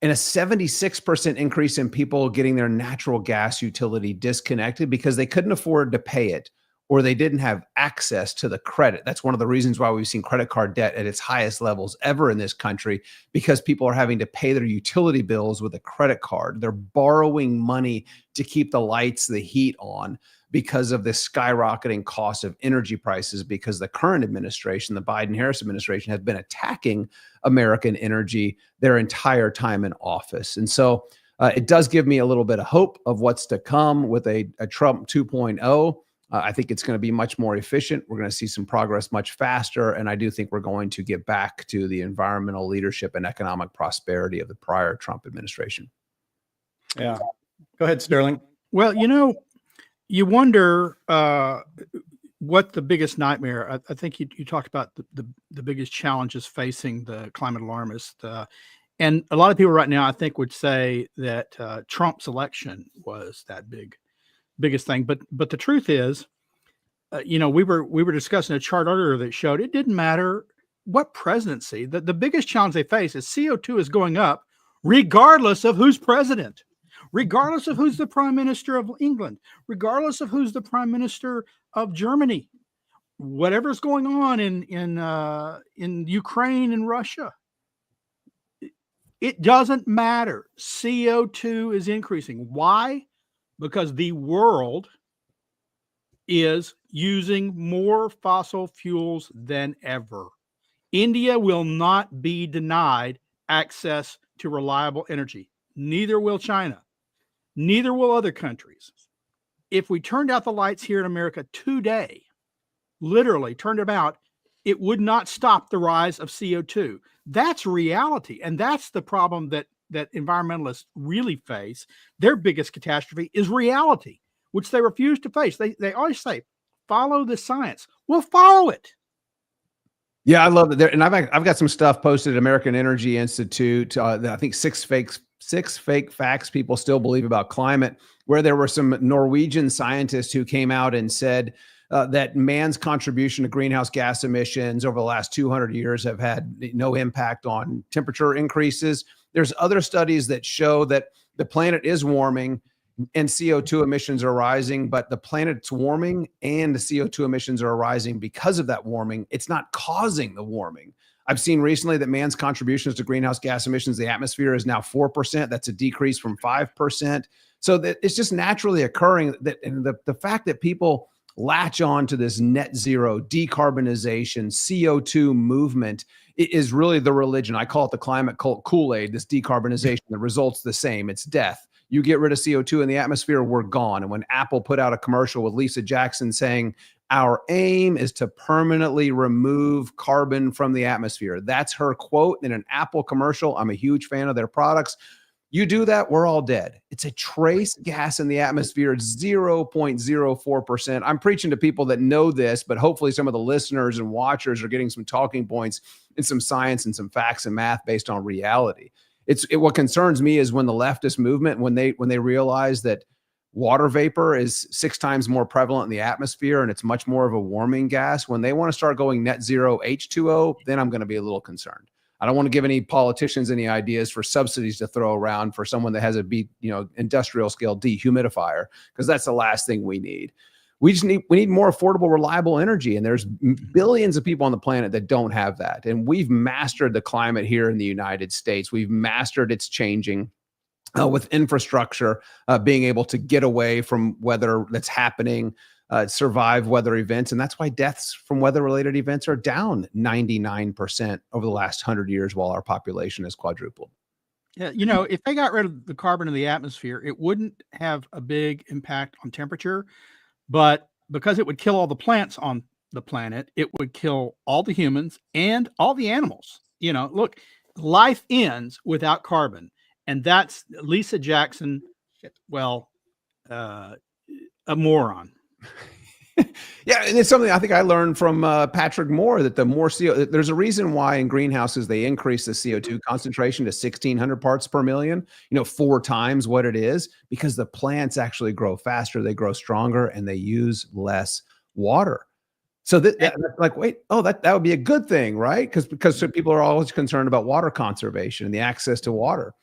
and a 76% increase in people getting their natural gas utility disconnected because they couldn't afford to pay it, or they didn't have access to the credit. That's one of the reasons why we've seen credit card debt at its highest levels ever in this country, because people are having to pay their utility bills with a credit card. They're borrowing money to keep the lights, the heat on, because of the skyrocketing cost of energy prices, because the current administration, the Biden-Harris administration, has been attacking American energy their entire time in office. And so it does give me a little bit of hope of what's to come with a Trump 2.0. I think it's going to be much more efficient. We're going to see some progress much faster. And I do think we're going to get back to the environmental leadership and economic prosperity of the prior Trump administration. Yeah. Go ahead, Sterling. Well, you wonder what the biggest nightmare. I think you talked about the biggest challenges facing the climate alarmist. And a lot of people right now, I think, would say that Trump's election was that biggest thing. But the truth is, we were discussing a chart earlier that showed it didn't matter what presidency. The biggest challenge they face is CO2 is going up regardless of who's president, regardless of who's the prime minister of England, regardless of who's the prime minister of Germany, whatever's going on in Ukraine and Russia. It doesn't matter. CO2 is increasing. Why? Because the world is using more fossil fuels than ever. India will not be denied access to reliable energy. Neither will China. Neither will other countries. If we turned out the lights here in America today, literally turned them out, it would not stop the rise of CO2. That's reality. And that's the problem that environmentalists really face. Their biggest catastrophe is reality, which they refuse to face. They always say, follow the science. We'll follow it. Yeah, I love it. And I've got some stuff posted at American Energy Institute. That I think six fake facts people still believe about climate, where there were some Norwegian scientists who came out and said that man's contribution to greenhouse gas emissions over the last 200 years have had no impact on temperature increases. There's other studies that show that the planet is warming and CO2 emissions are rising, but the planet's warming and the CO2 emissions are rising because of that warming. It's not causing the warming. I've seen recently that man's contributions to greenhouse gas emissions, the atmosphere, is now 4%. That's a decrease from 5%. So that it's just naturally occurring that, and the fact that people latch on to this net zero, decarbonization, CO2 movement is really the religion. I call it the climate cult Kool-Aid, this decarbonization. The result's the same. It's death. You get rid of CO2 in the atmosphere, we're gone. And when Apple put out a commercial with Lisa Jackson saying, our aim is to permanently remove carbon from the atmosphere. That's her quote in an Apple commercial. I'm a huge fan of their products. You do that, we're all dead. It's a trace gas in the atmosphere. It's 0.04%. I'm preaching to people that know this, but hopefully some of the listeners and watchers are getting some talking points and some science and some facts and math based on reality. What concerns me is when the leftist movement, when they realize that water vapor is 6 times more prevalent in the atmosphere and it's much more of a warming gas, when they want to start going net zero H2O, then I'm going to be a little concerned. I don't want to give any politicians any ideas for subsidies to throw around for someone that has a industrial scale dehumidifier, because that's the last thing we need. We need more affordable, reliable energy. And there's billions of people on the planet that don't have that. And we've mastered the climate here in the United States. We've mastered its changing with infrastructure, being able to get away from weather that's happening, survive weather events. And that's why deaths from weather-related events are down 99% over the last 100 years while our population has quadrupled. Yeah, if they got rid of the carbon in the atmosphere, it wouldn't have a big impact on temperature. But because it would kill all the plants on the planet, it would kill all the humans and all the animals. Look, life ends without carbon. And that's Lisa Jackson, a moron. Yeah, and it's something I think I learned from Patrick Moore, that the more CO, there's a reason why in greenhouses they increase the CO2 concentration to 1,600 parts per million, 4 times what it is, because the plants actually grow faster, they grow stronger, and they use less water. So that would be a good thing, right? Because people are always concerned about water conservation and the access to water.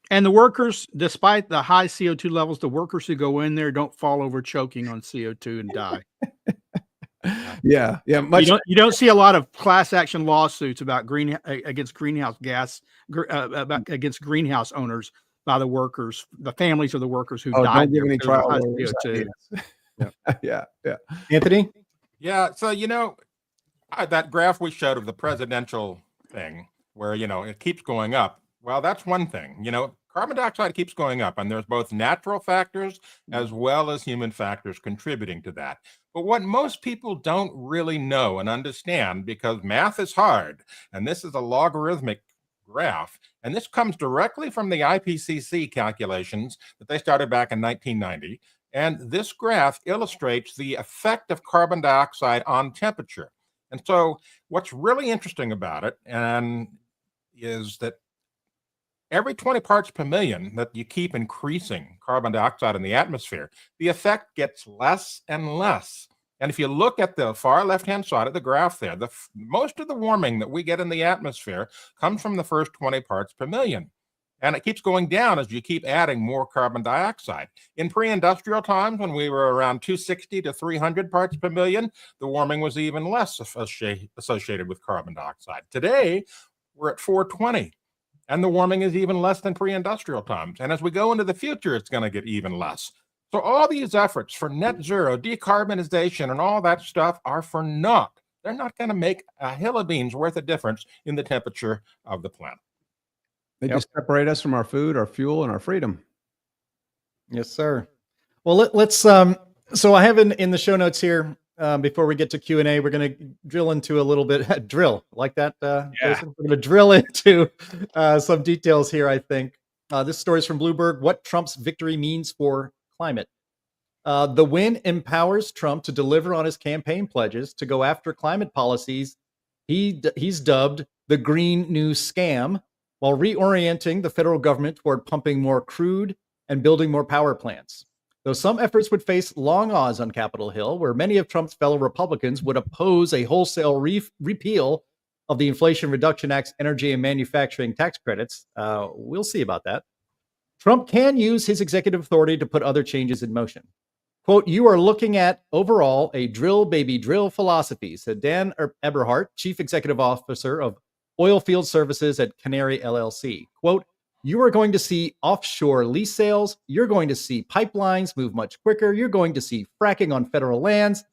And the workers, despite the high CO2 levels, the workers who go in there don't fall over choking on CO2 and die. Yeah. You don't see a lot of class action lawsuits about against greenhouse owners by the workers, the families of the workers who died. Don't give any trial CO2. Yeah. Anthony? Yeah. So, that graph we showed of the presidential thing where, it keeps going up. Well, that's one thing. Carbon dioxide keeps going up, and there's both natural factors as well as human factors contributing to that. But what most people don't really know and understand, because math is hard, and this is a logarithmic graph, and this comes directly from the IPCC calculations that they started back in 1990. And this graph illustrates the effect of carbon dioxide on temperature. And so what's really interesting about it is that every 20 parts per million that you keep increasing carbon dioxide in the atmosphere, the effect gets less and less. And if you look at the far left-hand side of the graph there, most of the warming that we get in the atmosphere comes from the first 20 parts per million. And it keeps going down as you keep adding more carbon dioxide. In pre-industrial times, when we were around 260 to 300 parts per million, the warming was even less associated with carbon dioxide. Today, we're at 420, and the warming is even less than pre-industrial times. And as we go into the future, it's going to get even less. So all these efforts for net zero, decarbonization, and all that stuff are for naught. They're not going to make a hill of beans worth of difference in the temperature of the planet. They just separate us from our food, our fuel, and our freedom. Yes, sir. Well, let's. So I have in the show notes here, before we get to Q&A, we're going to drill into a little bit. Drill, like that, Jason? We're going to drill into some details here, I think. This story is from Bloomberg. What Trump's victory means for climate. The win empowers Trump to deliver on his campaign pledges to go after climate policies he's dubbed the Green New Scam, while reorienting the federal government toward pumping more crude and building more power plants. Though some efforts would face long odds on Capitol Hill, where many of Trump's fellow Republicans would oppose a wholesale repeal of the Inflation Reduction Act's energy and manufacturing tax credits, we'll see about that. Trump can use his executive authority to put other changes in motion. Quote, "You are looking at overall a drill, baby, drill philosophy," said Dan Eberhart, chief executive officer of Oilfield Services at Canary LLC. Quote, "You are going to see offshore lease sales. You're going to see pipelines move much quicker. You're going to see fracking on federal lands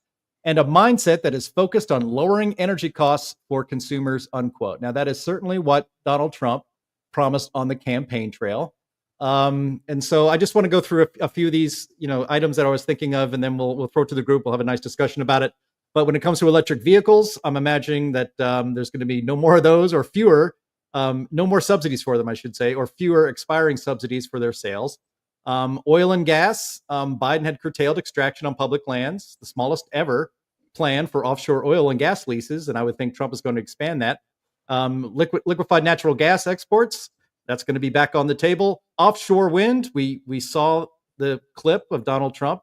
and a mindset that is focused on lowering energy costs for consumers," unquote. Now, that is certainly what Donald Trump promised on the campaign trail. And so I just want to go through a few of these, items that I was thinking of, and then we'll throw it to the group. We'll have a nice discussion about it. But when it comes to electric vehicles, I'm imagining that there's going to be no more of those, or fewer, no more subsidies for them, I should say, or fewer expiring subsidies for their sales. Oil and gas, Biden had curtailed extraction on public lands, the smallest ever plan for offshore oil and gas leases, and I would think Trump is going to expand that. Liquefied natural gas exports, that's going to be back on the table. Offshore wind, we saw the clip of Donald Trump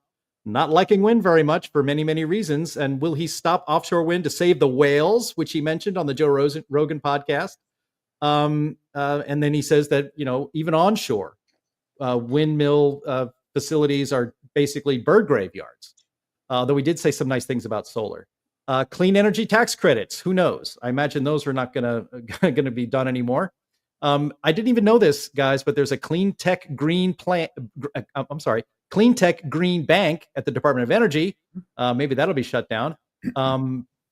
not liking wind very much for many, many reasons. And will he stop offshore wind to save the whales, which he mentioned on the Joe Rogan podcast? And then he says that, even onshore windmill facilities are basically bird graveyards, though he did say some nice things about solar. Clean energy tax credits, who knows? I imagine those are not going to be done anymore. I didn't even know this, guys, but there's a clean tech green bank at the Department of Energy. Maybe that'll be shut down.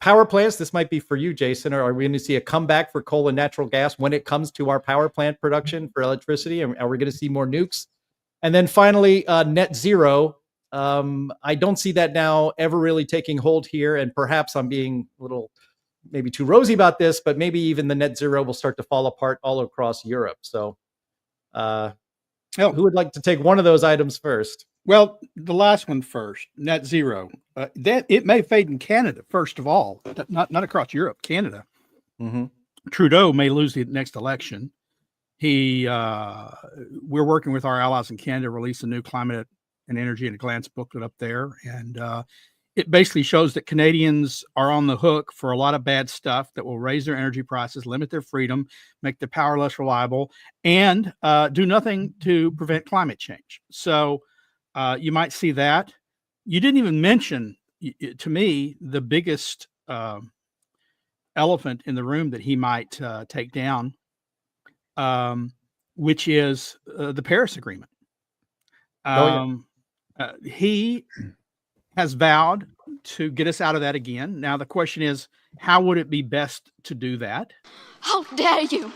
Power plants, this might be for you, Jason. Are we going to see a comeback for coal and natural gas when it comes to our power plant production for electricity? And are we going to see more nukes? And then finally, net zero. I don't see that now ever really taking hold here. And perhaps I'm being a little maybe too rosy about this, but maybe even the net zero will start to fall apart all across Europe. So who would like to take one of those items first? Well, the last one first, net zero. That it may fade in Canada, first of all, not across Europe, Canada. Mm-hmm. Trudeau may lose the next election. We're working with our allies in Canada to release a new climate and energy at a glance booklet up there. And it basically shows that Canadians are on the hook for a lot of bad stuff that will raise their energy prices, limit their freedom, make the power less reliable, and do nothing to prevent climate change. So you might see that. You didn't even mention, to me, the biggest elephant in the room that he might take down, which is the Paris Agreement. He has vowed to get us out of that again. Now, the question is, how would it be best to do that? How dare you?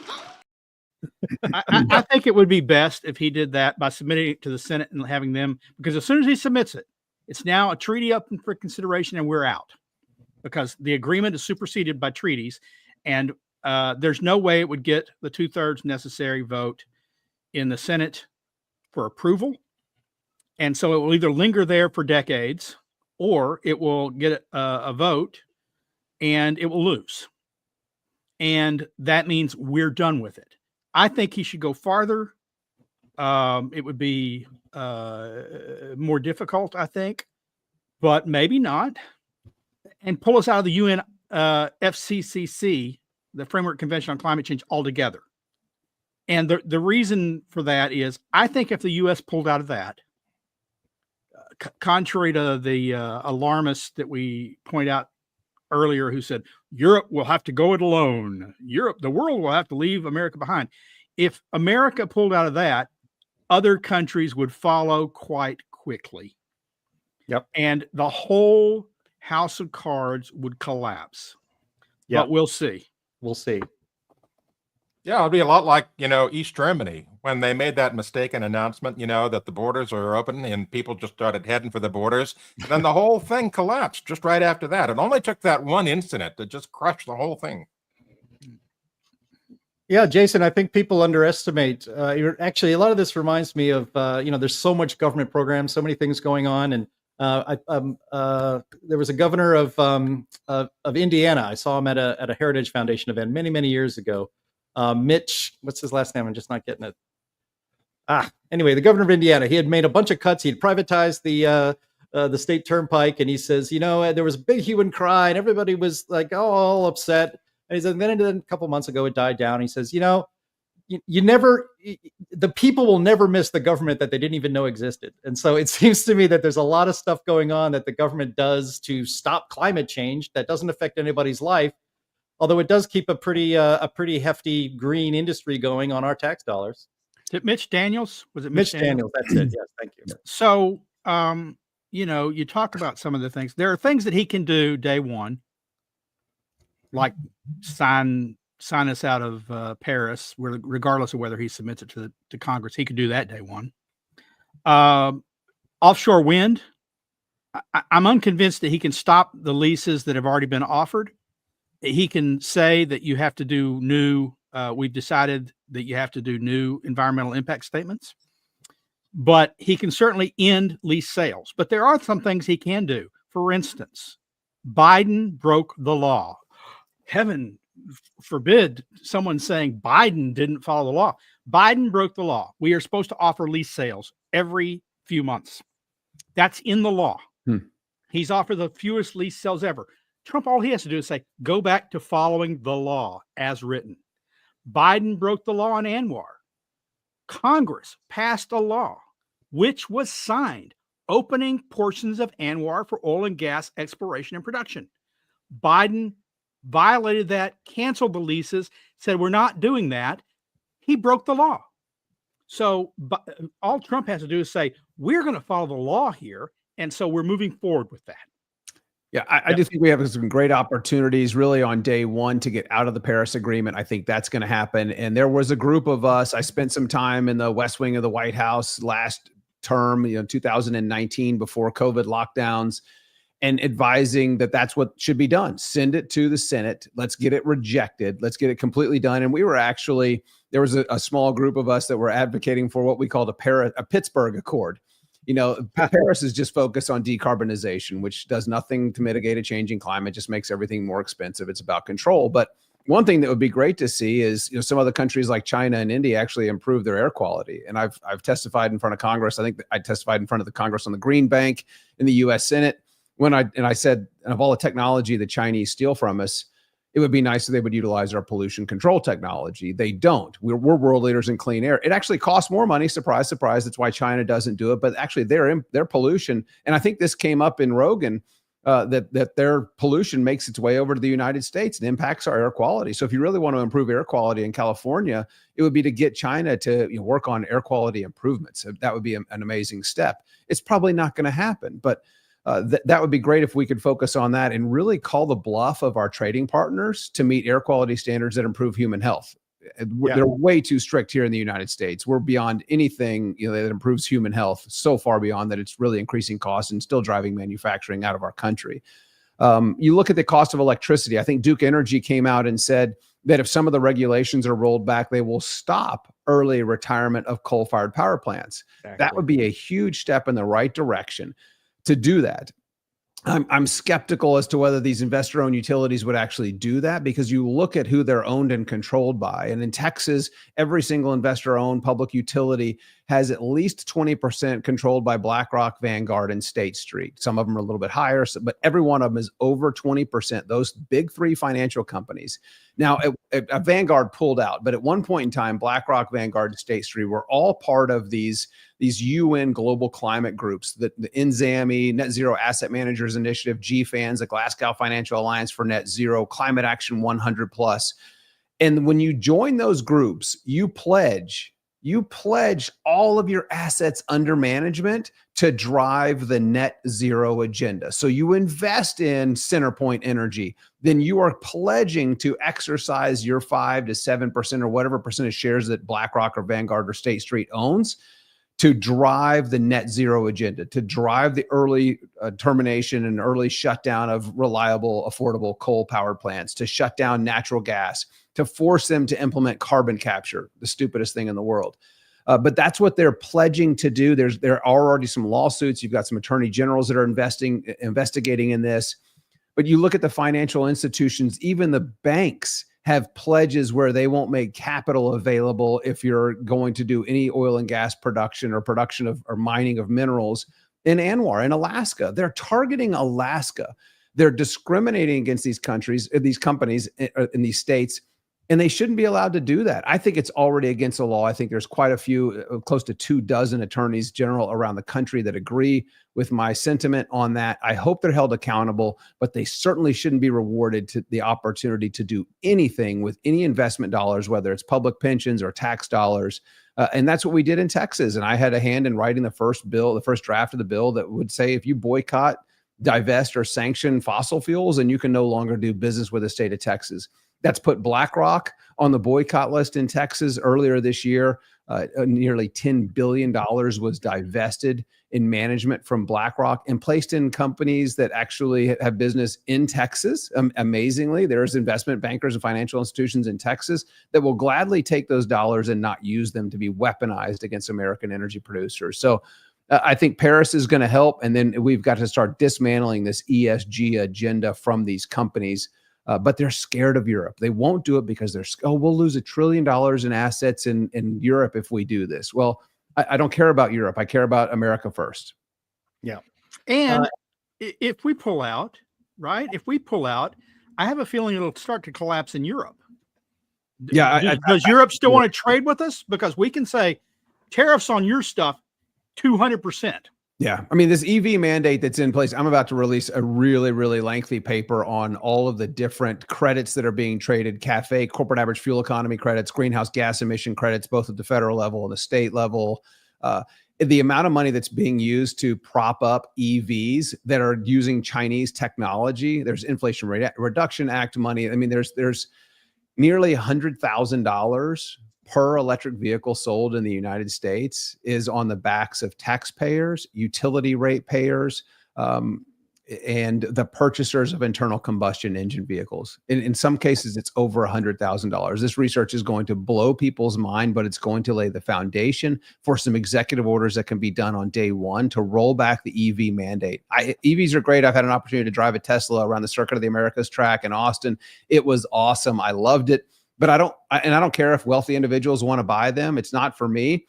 I think it would be best if he did that by submitting it to the Senate and having them, because as soon as he submits it, it's now a treaty up for consideration and we're out, because the agreement is superseded by treaties, and there's no way it would get the 2/3 necessary vote in the Senate for approval. And so it will either linger there for decades, or it will get a vote and it will lose. And that means we're done with it. I think he should go farther. It would be more difficult, I think, but maybe not. And pull us out of the UN FCCC, the Framework Convention on Climate Change, altogether. And the reason for that is, I think if the U.S. pulled out of that, contrary to the alarmist that we point out earlier, who said Europe will have to go it alone, the world will have to leave America behind. If America pulled out of that, other countries would follow quite quickly. Yep. And the whole house of cards would collapse. Yep. But we'll see. We'll see. Yeah, it'll be a lot like, East Germany when they made that mistaken announcement, that the borders are open and people just started heading for the borders. And then the whole thing collapsed just right after that. It only took that one incident to just crush the whole thing. Yeah, Jason, I think people underestimate. Actually, a lot of this reminds me of, there's so much government programs, so many things going on. And there was a governor of Indiana. I saw him at a Heritage Foundation event many, many years ago. Mitch, what's his last name? I'm just not getting it. Anyway, the governor of Indiana, he had made a bunch of cuts. He'd privatized the state turnpike, and he says, there was a big hue and cry, and everybody was like, all upset. And he said, then a couple months ago, it died down. He says, the people will never miss the government that they didn't even know existed. And so it seems to me that there's a lot of stuff going on that the government does to stop climate change that doesn't affect anybody's life. Although it does keep a pretty hefty green industry going on our tax dollars. Is it Mitch Daniels? Was it Mitch Daniels? That's it. Yes, thank you. So, you talk about some of the things. There are things that he can do day one, like sign us out of Paris, regardless of whether he submits it to Congress. He could do that day one. Offshore wind. I'm unconvinced that he can stop the leases that have already been offered. He can say that you have to do new, we've decided that you have to do new environmental impact statements, but he can certainly end lease sales. But there are some things he can do. For instance, Biden broke the law. Heaven forbid someone saying Biden didn't follow the law. Biden broke the law. We are supposed to offer lease sales every few months. That's in the law. He's offered the fewest lease sales ever. Trump, all he has to do is say, go back to following the law as written. Biden broke the law on ANWR. Congress passed a law which was signed, opening portions of ANWR for oil and gas exploration and production. Biden violated that, canceled the leases, said we're not doing that. He broke the law. So all Trump has to do is say, we're going to follow the law here. And so we're moving forward with that. Yeah, I do think we have some great opportunities really on day one to get out of the Paris Agreement. I think that's going to happen. And there was a group of us, I spent some time in the West Wing of the White House last term, 2019, before COVID lockdowns, and advising that that's what should be done. Send it to the Senate. Let's get it rejected. Let's get it completely done. And we were actually, there was a small group of us that were advocating for what we called a Pittsburgh Accord. Paris is just focused on decarbonization, which does nothing to mitigate a changing climate, just makes everything more expensive. It's about control. But one thing that would be great to see is, some other countries like China and India actually improve their air quality. And I've testified in front of Congress. I think I testified in front of the Congress on the Green Bank in the U.S. Senate when I said, of all the technology the Chinese steal from us, it would be nice if they would utilize our pollution control technology. They don't. We're world leaders in clean air. It actually costs more money. Surprise, surprise. That's why China doesn't do it. But actually, their pollution, and I think this came up in Rogan, that their pollution makes its way over to the United States and impacts our air quality. So if you really want to improve air quality in California, it would be to get China to work on air quality improvements. That would be an amazing step. It's probably not going to happen, but that would be great if we could focus on that and really call the bluff of our trading partners to meet air quality standards that improve human health. They're way too strict here in the United States. We're beyond anything that improves human health, so far beyond that it's really increasing costs and still driving manufacturing out of our country. You look at the cost of electricity. I think Duke Energy came out and said that if some of the regulations are rolled back, they will stop early retirement of coal-fired power plants. Exactly. That would be a huge step in the right direction to do that. I'm skeptical as to whether these investor-owned utilities would actually do that, because you look at who they're owned and controlled by. And in Texas, every single investor-owned public utility has at least 20% controlled by BlackRock, Vanguard, and State Street. Some of them are a little bit higher, but every one of them is over 20%, those big three financial companies. Now, Vanguard pulled out, but at one point in time, BlackRock, Vanguard, and State Street were all part of these UN global climate groups, the NZAMI, Net Zero Asset Managers Initiative, GFANS, the Glasgow Financial Alliance for Net Zero, Climate Action 100 Plus. And when you join those groups, you pledge all of your assets under management to drive the net zero agenda. So you invest in CenterPoint Energy, then you are pledging to exercise your 5 to 7% or whatever percent of shares that BlackRock or Vanguard or State Street owns to drive the net zero agenda, to drive the early termination and early shutdown of reliable, affordable coal-powered plants, to shut down natural gas, to force them to implement carbon capture, the stupidest thing in the world. But that's what they're pledging to do. There are already some lawsuits. You've got some attorney generals that are investigating in this. But you look at the financial institutions, even the banks have pledges where they won't make capital available if you're going to do any oil and gas production or production of or mining of minerals in Anwar, in Alaska. They're targeting Alaska. They're discriminating against these countries, these companies in these states, and they shouldn't be allowed to do that. I think it's already against the law. I think there's quite a few, close to 24 attorneys general around the country that agree with my sentiment on that. I hope they're held accountable, but they certainly shouldn't be rewarded to the opportunity to do anything with any investment dollars, whether it's public pensions or tax dollars. And that's what we did in Texas. And I had a hand in writing the first draft of the bill that would say if you boycott, divest, or sanction fossil fuels, then you can no longer do business with the state of Texas. That's put BlackRock on the boycott list in Texas earlier this year. Nearly $10 billion was divested in management from BlackRock and placed in companies that actually have business in Texas. Amazingly, there's investment bankers and financial institutions in Texas that will gladly take those dollars and not use them to be weaponized against American energy producers. So I think Paris is going to help. And then we've got to start dismantling this ESG agenda from these companies. But they're scared of Europe. They won't do it because we'll lose $1 trillion in assets in Europe if we do this. Well, I don't care about Europe. I care about America first. Yeah. And if we pull out, right? If we pull out, I have a feeling it'll start to collapse in Europe. Yeah. Does Europe still want to trade with us? Because we can say tariffs on your stuff, 200%. Yeah. I mean, this EV mandate that's in place, I'm about to release a really, really lengthy paper on all of the different credits that are being traded: CAFE, corporate average fuel economy credits, greenhouse gas emission credits, both at the federal level and the state level. The amount of money that's being used to prop up EVs that are using Chinese technology. There's Inflation Reduction Act money. I mean, there's nearly $100,000 per electric vehicle sold in the United States is on the backs of taxpayers, utility rate payers, and the purchasers of internal combustion engine vehicles. In some cases, it's over $100,000. This research is going to blow people's mind, but it's going to lay the foundation for some executive orders that can be done on day one to roll back the EV mandate. EVs are great. I've had an opportunity to drive a Tesla around the Circuit of the Americas track in Austin. It was awesome. I loved it. But I don't care if wealthy individuals want to buy them. It's not for me,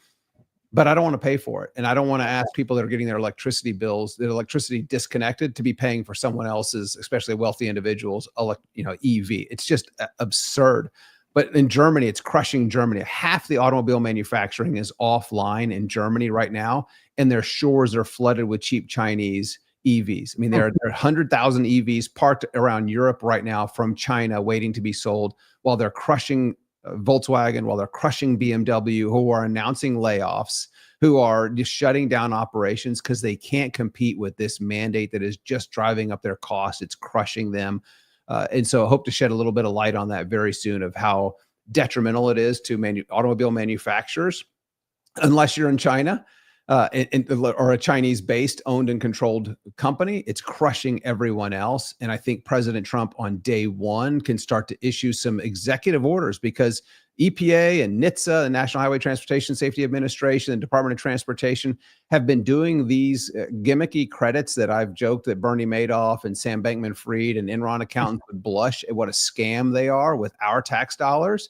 but I don't want to pay for it. And I don't want to ask people that are getting their electricity bills, their electricity disconnected, to be paying for someone else's, especially wealthy individuals, EV. It's just absurd. But in Germany, it's crushing Germany. Half the automobile manufacturing is offline in Germany right now, and their shores are flooded with cheap Chinese EVs. I mean, there are 100,000 EVs parked around Europe right now from China waiting to be sold, while they're crushing Volkswagen, while they're crushing BMW, who are announcing layoffs, who are just shutting down operations because they can't compete with this mandate that is just driving up their costs. It's crushing them. And so I hope to shed a little bit of light on that very soon, of how detrimental it is to automobile manufacturers, unless you're in China. Or a Chinese-based, owned and controlled company. It's crushing everyone else. And I think President Trump on day one can start to issue some executive orders, because EPA and NHTSA, the National Highway Transportation Safety Administration, and Department of Transportation have been doing these gimmicky credits that I've joked that Bernie Madoff and Sam Bankman-Fried and Enron accountants would blush at what a scam they are with our tax dollars.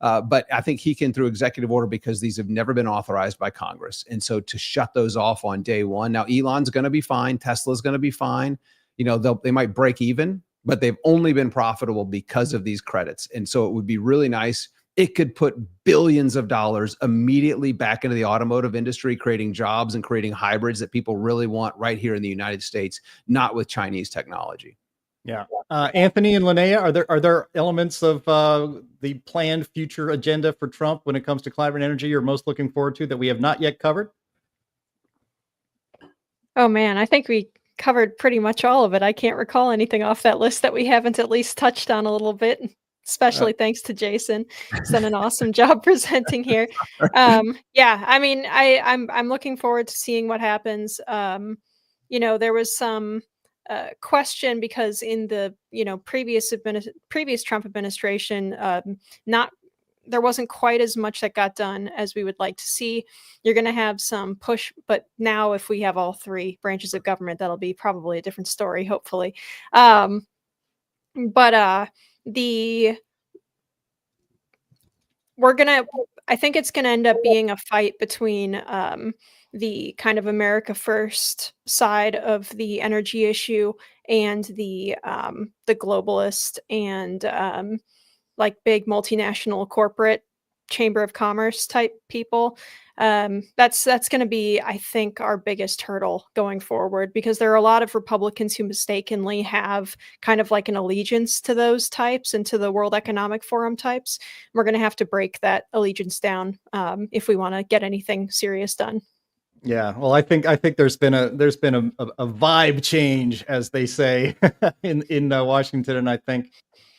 But I think he can, through executive order, because these have never been authorized by Congress. And so to shut those off on day one, now Elon's going to be fine. Tesla's going to be fine. You know, they might break even, but they've only been profitable because of these credits. And so it would be really nice. It could put billions of dollars immediately back into the automotive industry, creating jobs and creating hybrids that people really want right here in the United States, not with Chinese technology. Yeah. Anthony and Linnea, are there elements of the planned future agenda for Trump when it comes to climate and energy you're most looking forward to that we have not yet covered? Oh man, I think we covered pretty much all of it. I can't recall anything off that list that we haven't at least touched on a little bit. Especially thanks to Jason. He's done an awesome job presenting here. Yeah, I mean, I'm looking forward to seeing what happens. You know, there was some question because in the previous Trump administration, there wasn't quite as much that got done as we would like to see. You're going to have some push, but now if we have all three branches of government, that'll be probably a different story, hopefully. I think it's gonna end up being a fight between the kind of America First side of the energy issue and the globalist and like big multinational corporate chamber of commerce type people. That's going to be, I think, our biggest hurdle going forward, because there are a lot of Republicans who mistakenly have kind of like an allegiance to those types and to the World Economic Forum types. We're going to have to break that allegiance down if we want to get anything serious done. Yeah, well, I think there's been a vibe change, as they say, in Washington, and I think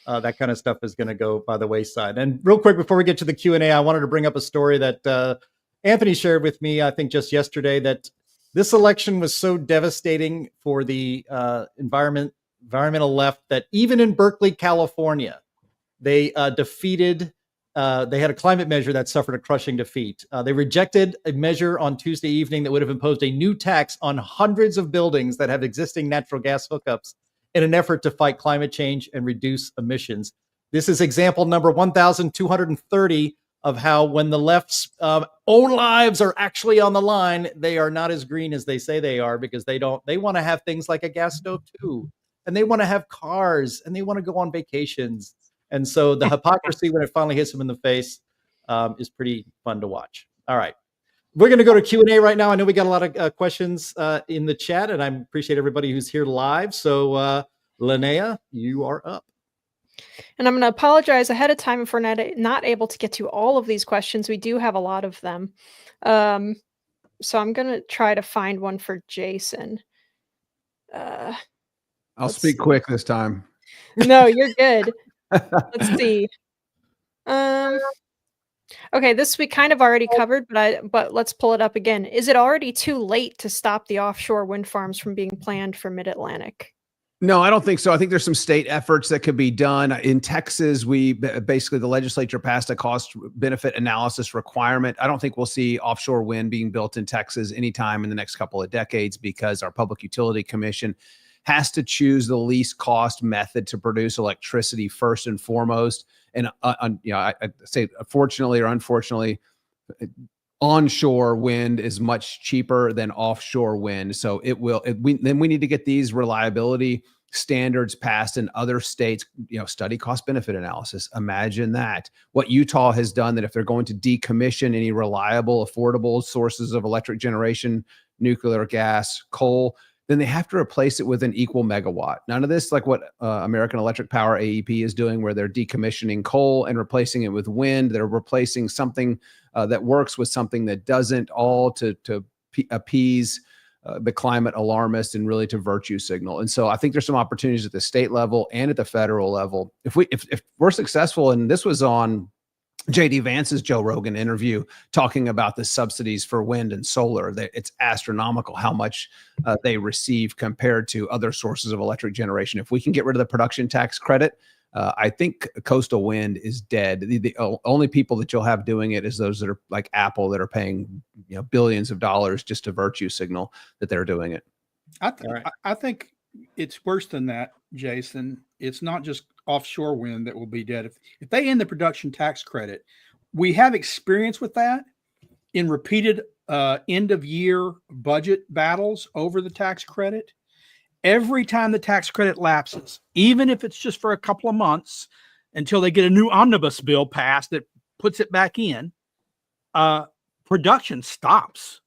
that kind of stuff is going to go by the wayside. And real quick, before we get to the Q&A, I wanted to bring up a story that Anthony shared with me, I think just yesterday, that this election was so devastating for the environmental left that even in Berkeley, California, they defeated. They had a climate measure that suffered a crushing defeat. They rejected a measure on Tuesday evening that would have imposed a new tax on hundreds of buildings that have existing natural gas hookups in an effort to fight climate change and reduce emissions. This is example number 1,230 of how, when the left's own lives are actually on the line, they are not as green as they say they are, because they want to have things like a gas stove too. And they want to have cars, and they want to go on vacations. And so the hypocrisy, when it finally hits them in the face, is pretty fun to watch. All right. We're going to go to Q&A right now. I know we got a lot of questions in the chat, and I appreciate everybody who's here live. So Linnea, you are up. And I'm going to apologize ahead of time if we're not able to get to all of these questions. We do have a lot of them. So I'm going to try to find one for Jason. I'll speak quick this time. No, you're good. Let's see. Okay, this we kind of already covered, but let's pull it up again. Is it already too late to stop the offshore wind farms from being planned for Mid-Atlantic? No, I don't think so. I think there's some state efforts that could be done. In Texas, the legislature passed a cost benefit analysis requirement. I don't think we'll see offshore wind being built in Texas anytime in the next couple of decades, because our Public Utility Commission has to choose the least cost method to produce electricity first and foremost. And I say, fortunately or unfortunately, onshore wind is much cheaper than offshore wind. So we need to get these reliability standards passed in other states. Study cost benefit analysis. Imagine that. What Utah has done, that if they're going to decommission any reliable, affordable sources of electric generation, nuclear, gas, coal, then they have to replace it with an equal megawatt. None of this like what American Electric Power, AEP, is doing, where they're decommissioning coal and replacing it with wind. They're replacing something that works with something that doesn't, all to appease the climate alarmist and really to virtue signal. And so I think there's some opportunities at the state level and at the federal level. If we're successful, and this was on J.D. Vance's Joe Rogan interview, talking about the subsidies for wind and solar, it's astronomical how much they receive compared to other sources of electric generation. If we can get rid of the production tax credit, I think coastal wind is dead. The only people that you'll have doing it is those that are like Apple, that are paying billions of dollars just to virtue signal that they're doing it. I think it's worse than that, Jason. It's not just offshore wind that will be dead. If they end the production tax credit, we have experience with that in repeated end of year budget battles over the tax credit. Every time the tax credit lapses, even if it's just for a couple of months until they get a new omnibus bill passed that puts it back in, production stops.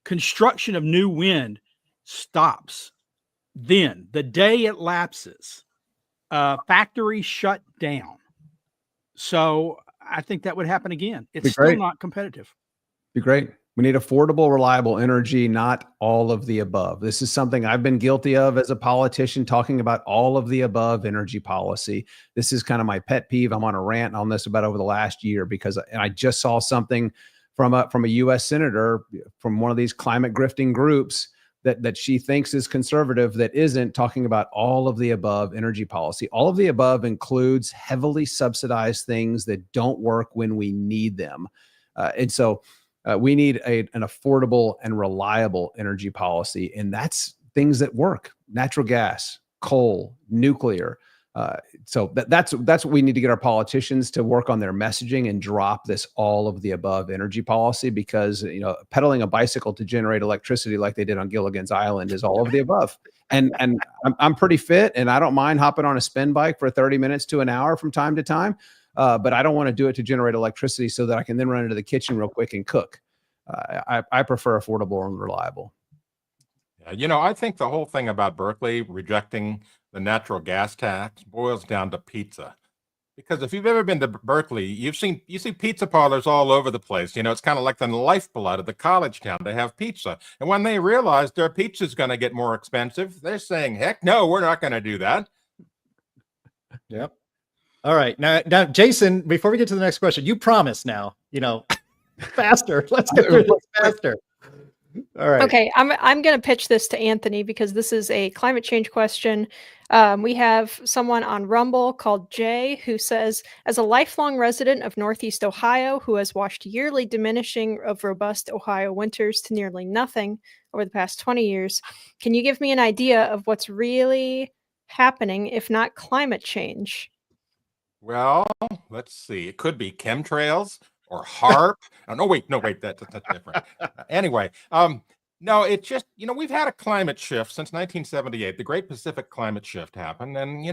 Construction of new wind stops. Then the day it lapses, factories shut down. So I think that would happen again. It's still not competitive. Be great. We need affordable, reliable energy, not all of the above. This is something I've been guilty of as a politician, talking about all of the above energy policy. This is kind of my pet peeve. I'm on a rant on this about over the last year because I just saw something from a U.S. senator from one of these climate grifting groups that she thinks is conservative, that isn't, talking about all of the above energy policy. All of the above includes heavily subsidized things that don't work when we need them. And so we need an affordable and reliable energy policy. And that's things that work: natural gas, coal, nuclear. So that's what we need to get our politicians to work on their messaging and drop this all of the above energy policy, because pedaling a bicycle to generate electricity like they did on Gilligan's Island is all of the above. And I'm pretty fit, and I don't mind hopping on a spin bike for 30 minutes to an hour from time to time. But I don't want to do it to generate electricity so that I can then run into the kitchen real quick and cook. I prefer affordable and reliable. Yeah, I think the whole thing about Berkeley rejecting the natural gas tax boils down to pizza. Because if you've ever been to Berkeley, you see pizza parlors all over the place. It's kind of like the lifeblood of the college town. They have pizza. And when they realize their pizza's going to get more expensive, they're saying, heck no, we're not going to do that. Yep. All right. Now, Jason, before we get to the next question, you promise now, faster. Let's get through this faster. All right. Okay, I'm going to pitch this to Anthony because this is a climate change question. We have someone on Rumble called Jay who says, as a lifelong resident of Northeast Ohio who has watched yearly diminishing of robust Ohio winters to nearly nothing over the past 20 years, can you give me an idea of what's really happening, if not climate change? Well, let's see. It could be chemtrails or HARP. No, wait, that's different. Anyway, no, it's just, we've had a climate shift since 1978. The Great Pacific Climate Shift happened. And,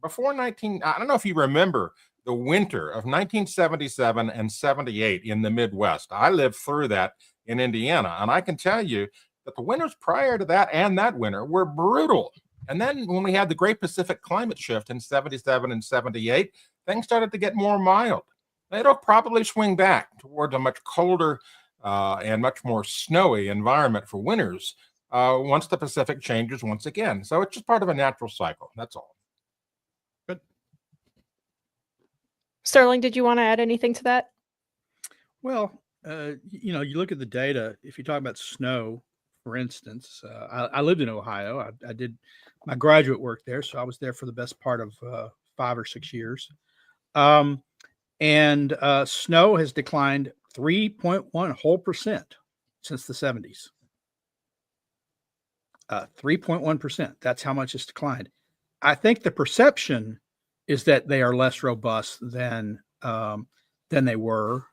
before I don't know if you remember the winter of 1977 and 78 in the Midwest. I lived through that in Indiana. And I can tell you that the winters prior to that and that winter were brutal. And then when we had the Great Pacific Climate Shift in 77 and 78, things started to get more mild. It'll probably swing back towards a much colder and much more snowy environment for winters once the Pacific changes once again. So it's just part of a natural cycle. That's all. Good. Sterling, did you want to add anything to that? Well, you look at the data. If you talk about snow, for instance, I lived in Ohio. I did my graduate work there, so I was there for the best part of 5 or 6 years. And snow has declined 3.1% since the 70s. 3.1%. That's how much it's declined. I think the perception is that they are less robust than they were.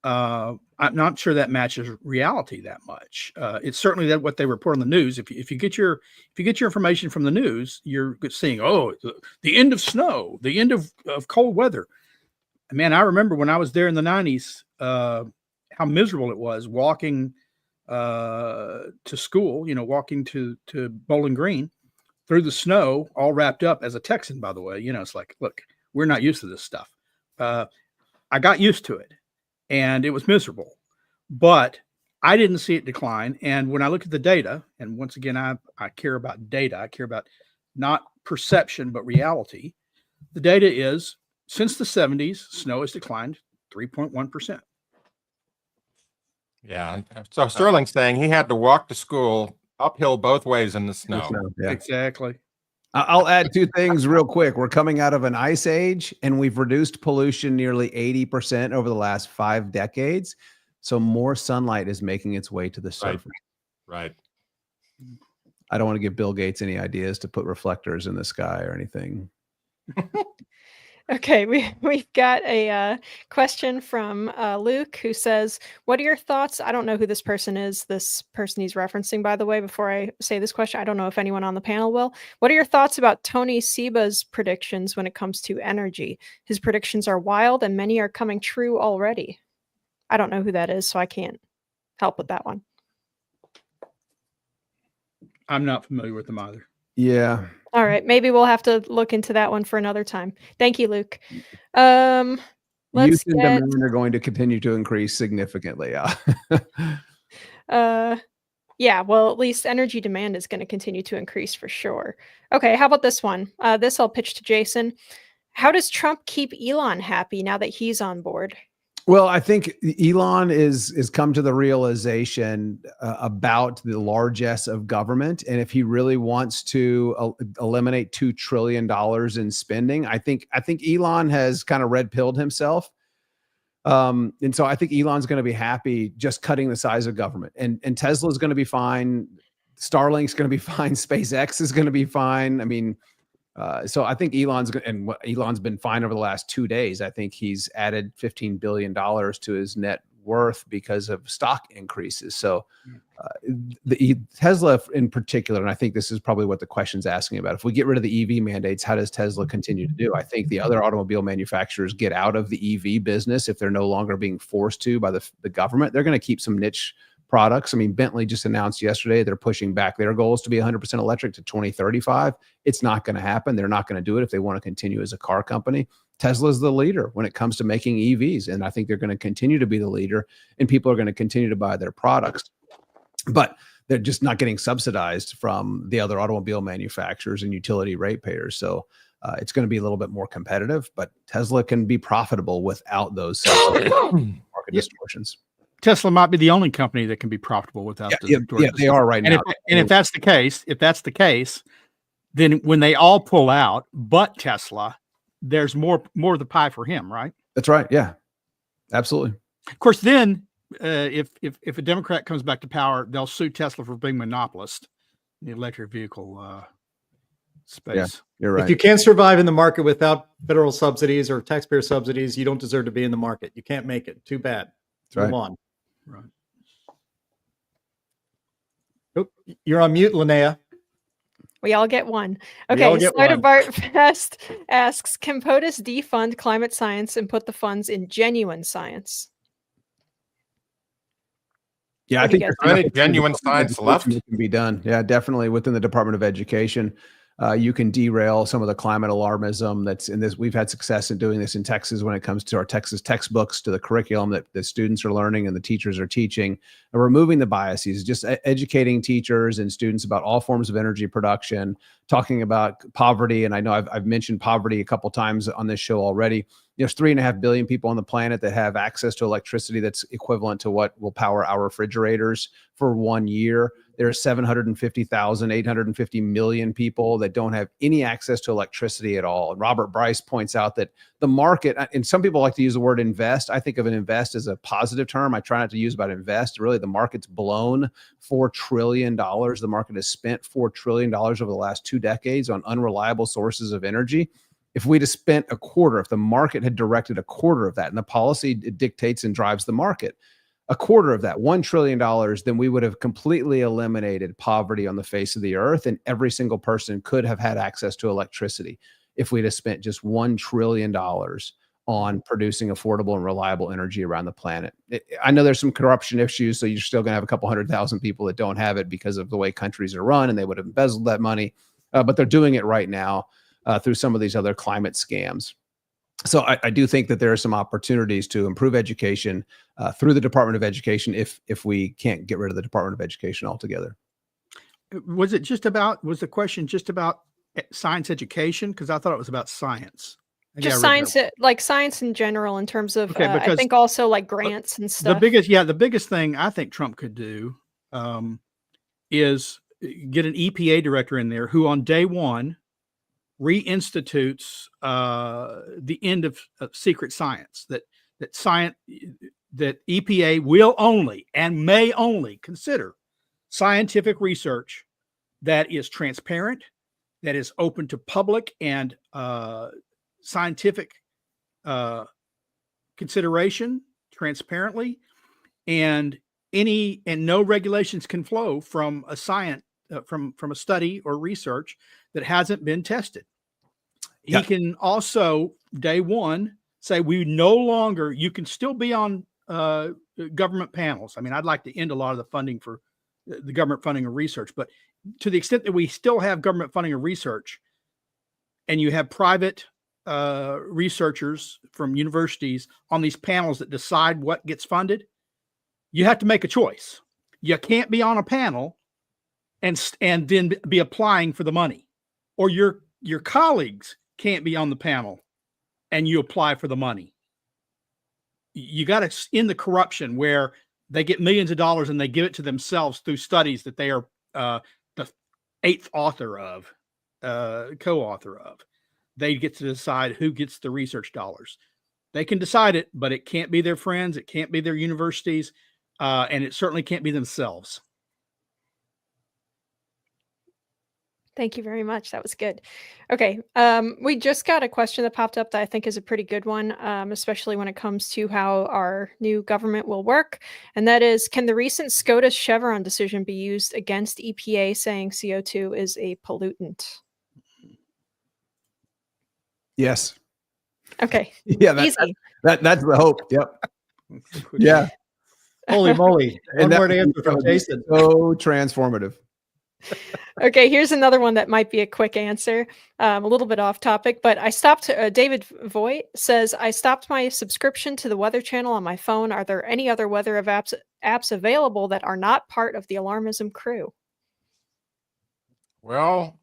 I'm not sure that matches reality that much. It's certainly that what they report on the news. If you get your information from the news, you're seeing, the end of snow, the end of cold weather. Man, I remember when I was there in the 90s, how miserable it was walking to school, walking to Bowling Green through the snow, all wrapped up as a Texan, by the way. It's like, look, we're not used to this stuff. I got used to it and it was miserable, but I didn't see it decline. And when I look at the data, and once again, I care about data. I care about not perception, but reality. The data is, since the 70s, snow has declined 3.1%. Yeah. So Sterling's saying he had to walk to school uphill both ways in the snow. Yeah. Exactly. I'll add two things real quick. We're coming out of an ice age, and we've reduced pollution nearly 80% over the last 5 decades. So more sunlight is making its way to the surface. Right. I don't want to give Bill Gates any ideas to put reflectors in the sky or anything. Okay, we've got a question from Luke, who says, what are your thoughts? I don't know who this person is. This person he's referencing, by the way, before I say this question, I don't know if anyone on the panel will. What are your thoughts about Tony Seba's predictions when it comes to energy? His predictions are wild and many are coming true already. I don't know who that is, so I can't help with that one. I'm not familiar with them either. Yeah. All right, maybe we'll have to look into that one for another time. Thank you, Luke. Let's Use and get, demand are going to continue to increase significantly. yeah, well, at least energy demand is going to continue to increase for sure. Okay, how about this one? This I'll pitch to Jason. How does Trump keep Elon happy now that he's on board? Well, I think Elon is come to the realization about the largesse of government, and if he really wants to eliminate $2 trillion in spending, I think Elon has kind of red pilled himself, and so I think Elon's going to be happy just cutting the size of government, and Tesla is going to be fine, Starlink's going to be fine, SpaceX is going to be fine. I mean. So I think Elon's been fine over the last 2 days. I think he's added $15 billion to his net worth because of stock increases. So the Tesla in particular, and I think this is probably what the question's asking about. If we get rid of the EV mandates, how does Tesla continue to do? I think the other automobile manufacturers get out of the EV business if they're no longer being forced to by the government. They're going to keep some niche products. I mean, Bentley just announced yesterday they're pushing back their goals to be 100% electric to 2035. It's not going to happen. They're not going to do it if they want to continue as a car company. Tesla's the leader when it comes to making EVs, and I think they're going to continue to be the leader, and people are going to continue to buy their products. But they're just not getting subsidized from the other automobile manufacturers and utility ratepayers. So it's going to be a little bit more competitive, but Tesla can be profitable without those market distortions. Tesla might be the only company that can be profitable without they are right now. And if that's the case, then when they all pull out, but Tesla, there's more of the pie for him, right? That's right. Yeah, absolutely. Of course, then if a Democrat comes back to power, they'll sue Tesla for being monopolist in the electric vehicle space. Yeah, you're right. If you can't survive in the market without federal subsidies or taxpayer subsidies, you don't deserve to be in the market. You can't make it. Too bad. That's Move right. on. Right. Oh, you're on mute, Linnea. We all get one. We all Okay, get Spider one. Bart Fest asks, can POTUS defund climate science and put the funds in genuine science? Yeah, I What do you think guys there's Any enough genuine science left? that can be done. Yeah, definitely within the Department of Education. You can derail some of the climate alarmism that's in this. We've had success in doing this in Texas when it comes to our Texas textbooks, to the curriculum that the students are learning and the teachers are teaching, and removing the biases, just educating teachers and students about all forms of energy production, talking about poverty. And I know I've mentioned poverty a couple times on this show already. There's 3.5 billion people on the planet that have access to electricity that's equivalent to what will power our refrigerators for 1 year. There's 850 million people that don't have any access to electricity at all. And Robert Bryce points out that the market, and some people like to use the word invest. I think of an invest as a positive term. I try not to use about invest. Really, the market's blown $4 trillion. The market has spent $4 trillion over the last 2 decades on unreliable sources of energy. If we'd have spent a quarter, if the market had directed a quarter of that, and the policy dictates and drives the market, a quarter of that, $1 trillion, then we would have completely eliminated poverty on the face of the earth, and every single person could have had access to electricity if we'd have spent just $1 trillion on producing affordable and reliable energy around the planet. I know there's some corruption issues, so you're still going to have a couple 100,000 people that don't have it because of the way countries are run, and they would have embezzled that money, but they're doing it right now through some of these other climate scams. So I do think that there are some opportunities to improve education through the Department of Education if we can't get rid of the Department of Education altogether. Was the question just about science education? Because I thought it was about science. Just science, like science in general, in terms of, I think also like grants and stuff. The biggest thing I think Trump could do is get an EPA director in there who on day one reinstitutes the end of secret science, that EPA will only and may only consider scientific research that is transparent, that is open to public and scientific consideration transparently, and no regulations can flow from a from a study or research that hasn't been tested. He can also, day one, say you can still be on government panels. I mean, I'd like to end a lot of the funding for the government funding of research, but to the extent that we still have government funding of research and you have private researchers from universities on these panels that decide what gets funded, you have to make a choice. You can't be on a panel and then be applying for the money, or your colleagues can't be on the panel and you apply for the money. You got to end the corruption where they get millions of dollars and they give it to themselves through studies that they are the eighth author of, co-author of. They get to decide who gets the research dollars. They can decide it, but it can't be their friends. It can't be their universities. And it certainly can't be themselves. Thank you very much. That was good. Okay. We just got a question that popped up that I think is a pretty good one, especially when it comes to how our new government will work. And that is, can the recent SCOTUS Chevron decision be used against EPA saying CO2 is a pollutant? Yes. Okay. Yeah. Easy. That's the hope. Yep. Yeah. Holy moly. One word answer from Jason. So transformative. Okay, here's another one that might be a quick answer, a little bit off topic, but I stopped, David Voigt says, I stopped my subscription to the Weather Channel on my phone. Are there any other weather apps available that are not part of the Alarmism crew? Well,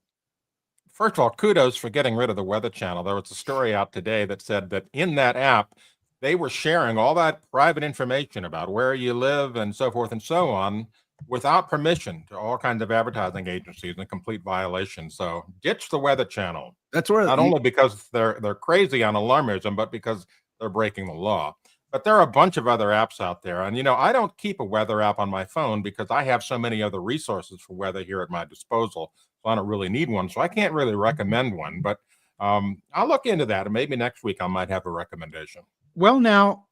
first of all, kudos for getting rid of the Weather Channel. There was a story out today that said that in that app, they were sharing all that private information about where you live and so forth and so on without permission to all kinds of advertising agencies, in complete violation. So ditch the Weather Channel. That's where not only because they're crazy on alarmism, but because they're breaking the law. But there are a bunch of other apps out there. And, I don't keep a weather app on my phone because I have so many other resources for weather here at my disposal. So I don't really need one. So I can't really recommend one. But I'll look into that. And maybe next week I might have a recommendation. Well, now,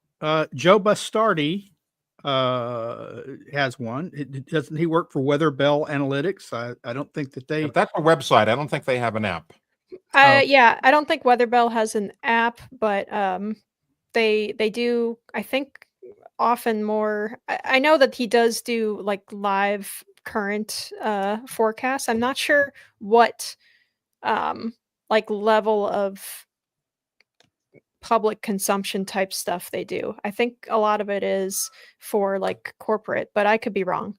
Joe Bastardi has one. Doesn't he work for Weather Bell Analytics? I don't think that they... If that's a website. I don't think they have an app. Yeah, I don't think Weather Bell has an app, but they do, I think, often more. I know that he does do like live current forecasts. I'm not sure what like level of public consumption type stuff they do. I think a lot of it is for like corporate, but I could be wrong.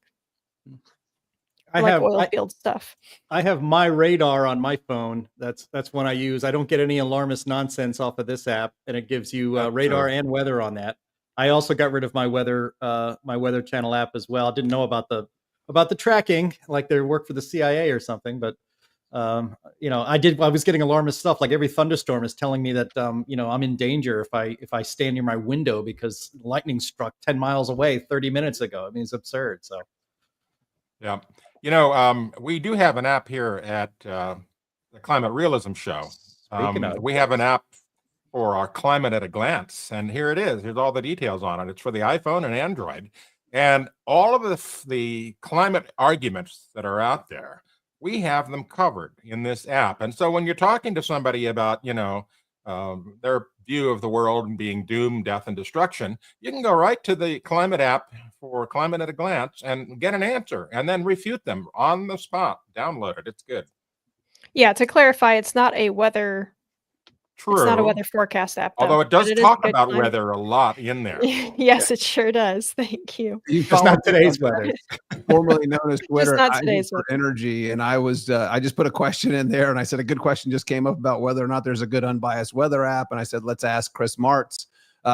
I like have oil field stuff. I have my radar on my phone. That's one I use. I don't get any alarmist nonsense off of this app, and it gives you radar and weather on that. I also got rid of my weather channel app as well. Didn't know about the tracking, like they work for the CIA or something, but I was getting alarmist stuff. Like every thunderstorm is telling me that I'm in danger if I stand near my window because lightning struck 10 miles away 30 minutes ago. I mean, it's absurd. So yeah. We do have an app here at the Climate Realism Show. We have an app for our Climate at a Glance, and here it is. Here's all the details on it. It's for the iPhone and Android, and all of the climate arguments that are out there, we have them covered in this app. And so when you're talking to somebody about, their view of the world and being doom, death, and destruction, you can go right to the climate app for Climate at a Glance and get an answer and then refute them on the spot. Download it. It's good. Yeah, to clarify, it's not a weather. True. It's not a weather forecast app, though, although it does but talk about time. weather a lot in there. Yes, it sure does. Thank you. It's not today's weather. Formerly known as Twitter, not today's for energy, and I just put a question in there, and I said a good question just came up about whether or not there's a good unbiased weather app, and I said let's ask Chris Martz.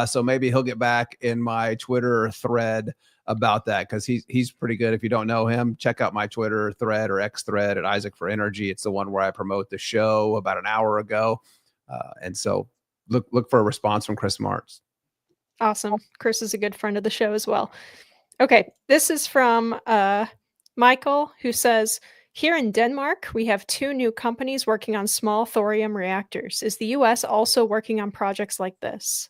So maybe he'll get back in my Twitter thread about that, because he's pretty good. If you don't know him, check out my Twitter thread or X thread at Isaac for Energy. It's the one where I promote the show about an hour ago. And so look for a response from Chris Martz. Awesome. Chris is a good friend of the show as well. Okay, this is from Michael, who says, here in Denmark, we have 2 new companies working on small thorium reactors. Is the U.S. also working on projects like this?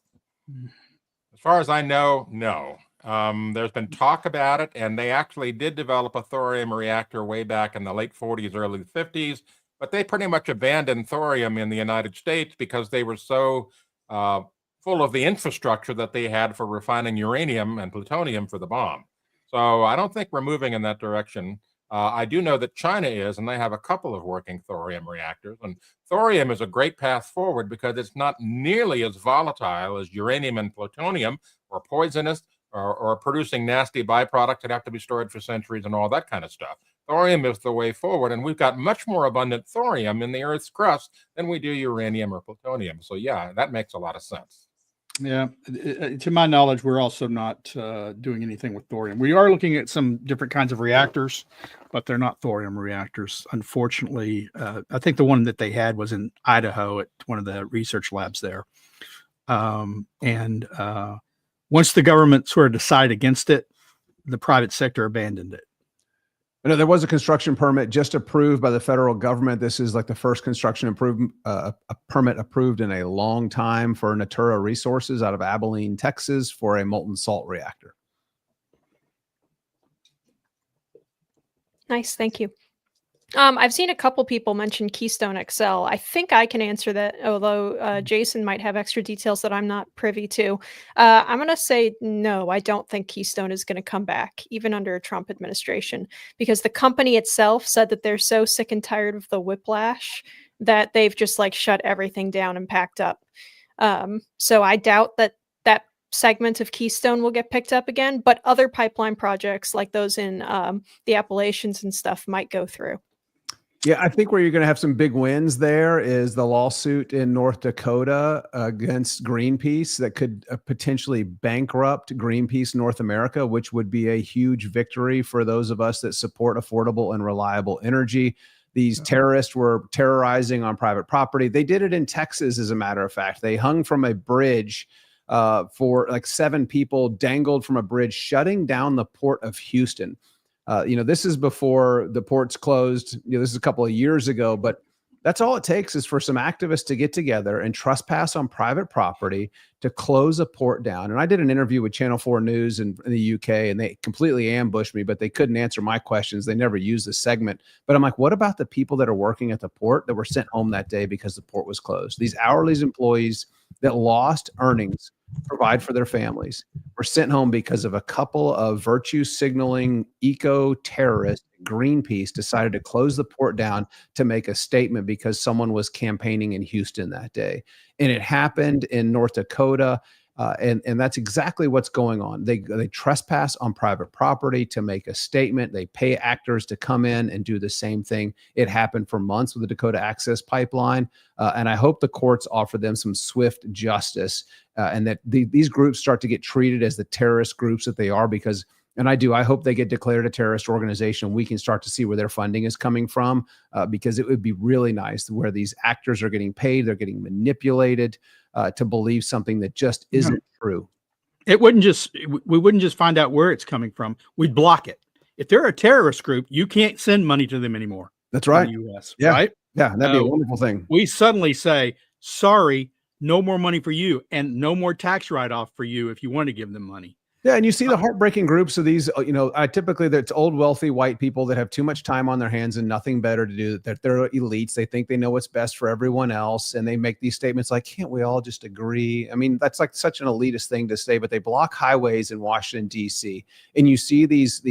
As far as I know, no. There's been talk about it, and they actually did develop a thorium reactor way back in the late 40s, early 50s, but they pretty much abandoned thorium in the United States because they were so full of the infrastructure that they had for refining uranium and plutonium for the bomb. So I don't think we're moving in that direction. I do know that China is, and they have a couple of working thorium reactors. And thorium is a great path forward because it's not nearly as volatile as uranium and plutonium, or poisonous, or producing nasty byproducts that have to be stored for centuries and all that kind of stuff. Thorium is the way forward, and we've got much more abundant thorium in the Earth's crust than we do uranium or plutonium. So yeah, that makes a lot of sense. Yeah, to my knowledge, we're also not doing anything with thorium. We are looking at some different kinds of reactors, but they're not thorium reactors. Unfortunately, I think the one that they had was in Idaho at one of the research labs there. And once the government sort of decided against it, the private sector abandoned it. No, there was a construction permit just approved by the federal government. This is like the first construction a permit approved in a long time for Natura Resources out of Abilene, Texas, for a molten salt reactor. Nice, thank you. I've seen a couple people mention Keystone XL. I think I can answer that, although Jason might have extra details that I'm not privy to. I'm going to say no, I don't think Keystone is going to come back, even under a Trump administration, because the company itself said that they're so sick and tired of the whiplash that they've just like shut everything down and packed up. So I doubt that that segment of Keystone will get picked up again, but other pipeline projects like those in the Appalachians and stuff might go through. Yeah, I think where you're going to have some big wins there is the lawsuit in North Dakota against Greenpeace that could potentially bankrupt Greenpeace North America, which would be a huge victory for those of us that support affordable and reliable energy. These terrorists were terrorizing on private property. They did it in Texas, as a matter of fact. They hung from a bridge for like 7 people, dangled from a bridge, shutting down the port of Houston. This is before the ports closed. This is a couple of years ago, but that's all it takes is for some activists to get together and trespass on private property to close a port down. And I did an interview with Channel 4 News in the UK, and they completely ambushed me, but they couldn't answer my questions. They never used the segment. But I'm like, what about the people that are working at the port that were sent home that day because the port was closed? These hourly employees that lost earnings, provide for their families, were sent home because of a couple of virtue signaling eco-terrorists. Greenpeace decided to close the port down to make a statement because someone was campaigning in Houston that day. And it happened in North Dakota. And that's exactly what's going on. They trespass on private property to make a statement. They pay actors to come in and do the same thing. It happened for months with the Dakota Access Pipeline. And I hope the courts offer them some swift justice and that these groups start to get treated as the terrorist groups that they are, because I hope they get declared a terrorist organization. We can start to see where their funding is coming from, because it would be really nice where these actors are getting paid, they're getting manipulated to believe something that just isn't true. We wouldn't just find out where it's coming from. We'd block it. If they're a terrorist group, you can't send money to them anymore. That's right. In the US, yeah. Right? Yeah. That'd be a wonderful thing. We suddenly say, sorry, no more money for you and no more tax write-off for you if you want to give them money. Yeah, and you see the heartbreaking groups of these, typically it's old, wealthy white people that have too much time on their hands and nothing better to do, that they're elites. They think they know what's best for everyone else. And they make these statements like, can't we all just agree? I mean, that's like such an elitist thing to say, but they block highways in Washington, D.C. And you see these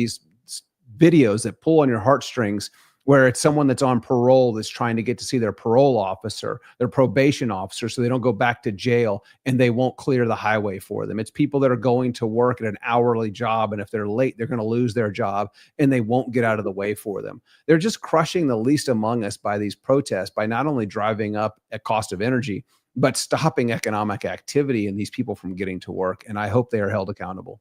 videos that pull on your heartstrings, where it's someone that's on parole that's trying to get to see their parole officer, their probation officer, so they don't go back to jail, and they won't clear the highway for them. It's people that are going to work at an hourly job, and if they're late, they're going to lose their job, and they won't get out of the way for them. They're just crushing the least among us by these protests, by not only driving up a cost of energy, but stopping economic activity and these people from getting to work. And I hope they are held accountable.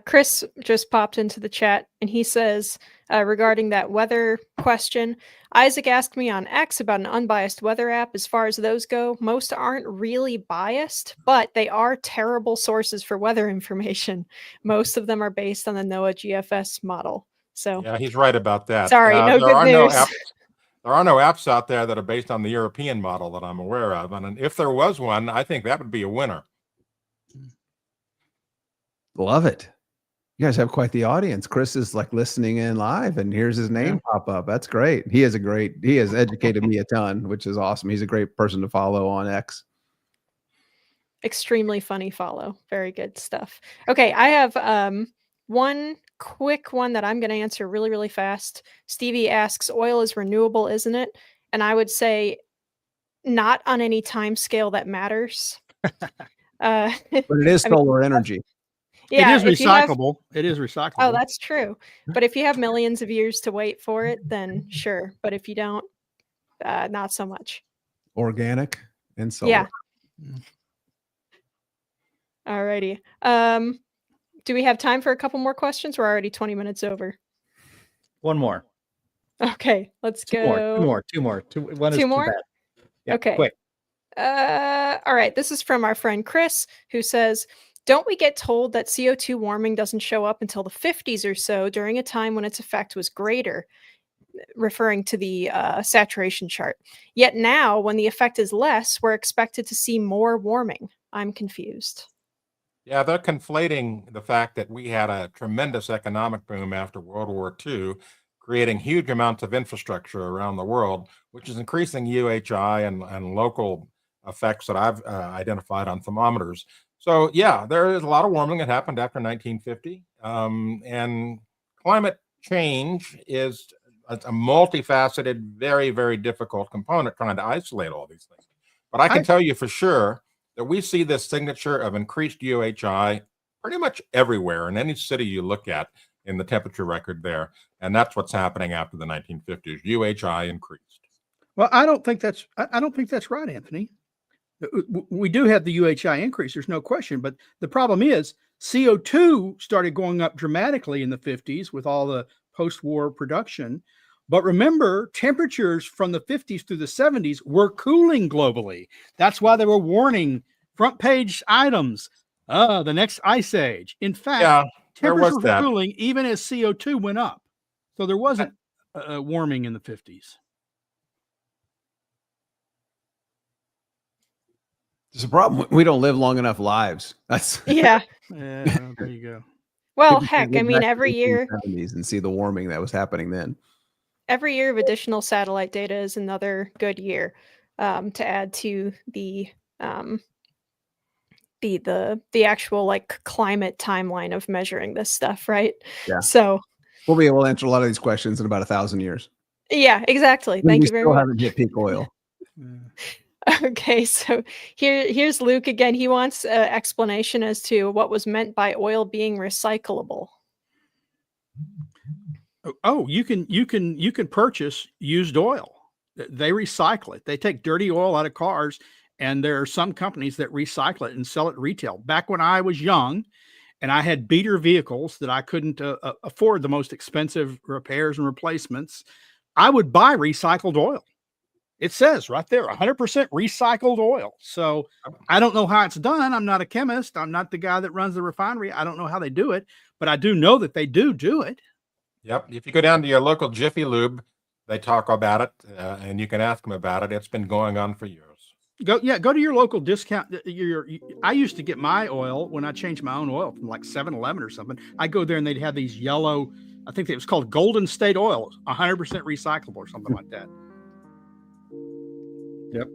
Chris just popped into the chat and he says, regarding that weather question, Isaac asked me on X about an unbiased weather app. As far as those go, most aren't really biased, but they are terrible sources for weather information. Most of them are based on the NOAA GFS model. So Yeah, he's right about that. sorry, no there good are news. there are no apps out there that are based on the European model that I'm aware of. And if there was one, I think that would be a winner. Love it. You guys have quite the audience. Chris is like listening in live, and here's his name pop up. That's great. He has educated me a ton, which is awesome. He's a great person to follow on X. Extremely funny follow. Very good stuff. Okay, I have one quick one that I'm going to answer really, really fast. Stevie asks, oil is renewable, isn't it? And I would say not on any time scale that matters. But it is solar energy. Yeah, it is recyclable. It is recyclable. Oh, that's true. But if you have millions of years to wait for it, then sure. But if you don't, not so much. Organic and solar. Yeah. Alrighty. Do we have time for a couple more questions? We're already 20 minutes over. One more. Okay, let's go. Two more. One is Two too more? bad. Yeah, Okay. quick. All right. This is from our friend Chris, who says, don't we get told that CO2 warming doesn't show up until the 50s or so during a time when its effect was greater, referring to the saturation chart? Yet now, when the effect is less, we're expected to see more warming. I'm confused. Yeah, they're conflating the fact that we had a tremendous economic boom after World War II, creating huge amounts of infrastructure around the world, which is increasing UHI and local effects that I've identified on thermometers. So yeah, there is a lot of warming that happened after 1950. And climate change is a multifaceted, very, very difficult component trying to isolate all these things. But I can tell you for sure that we see this signature of increased UHI pretty much everywhere in any city you look at in the temperature record there. And that's what's happening after the 1950s. UHI increased. Well, I don't think that's right, Anthony. We do have the UHI increase. There's no question. But the problem is CO2 started going up dramatically in the 50s with all the post-war production. But remember, temperatures from the 50s through the 70s were cooling globally. That's why they were warning front page items, the next ice age. In fact, temperatures were cooling even as CO2 went up. So there wasn't warming in the 50s. It's a problem. We don't live long enough lives. That's yeah. There you go. Well, heck, I mean, every year and see the warming that was happening then. Every year of additional satellite data is another good year to add to the actual like climate timeline of measuring this stuff, right? Yeah. So we'll be able to answer a lot of these questions in about 1,000 years. Yeah, exactly. Thank you very much. We still haven't hit peak oil. Okay, so here's Luke again. He wants an explanation as to what was meant by oil being recyclable. Oh, you can purchase used oil. They recycle it. They take dirty oil out of cars, and there are some companies that recycle it and sell it retail. Back when I was young and I had beater vehicles that I couldn't afford the most expensive repairs and replacements, I would buy recycled oil. It says right there, 100% recycled oil. So I don't know how it's done. I'm not a chemist. I'm not the guy that runs the refinery. I don't know how they do it, but I do know that they do it. Yep. If you go down to your local Jiffy Lube, they talk about it, and you can ask them about it. It's been going on for years. Go to your local discount. I used to get my oil when I changed my own oil from like 7-Eleven or something. I go there and they'd have these yellow, I think it was called Golden State oil, 100% recyclable or something like that. Yep.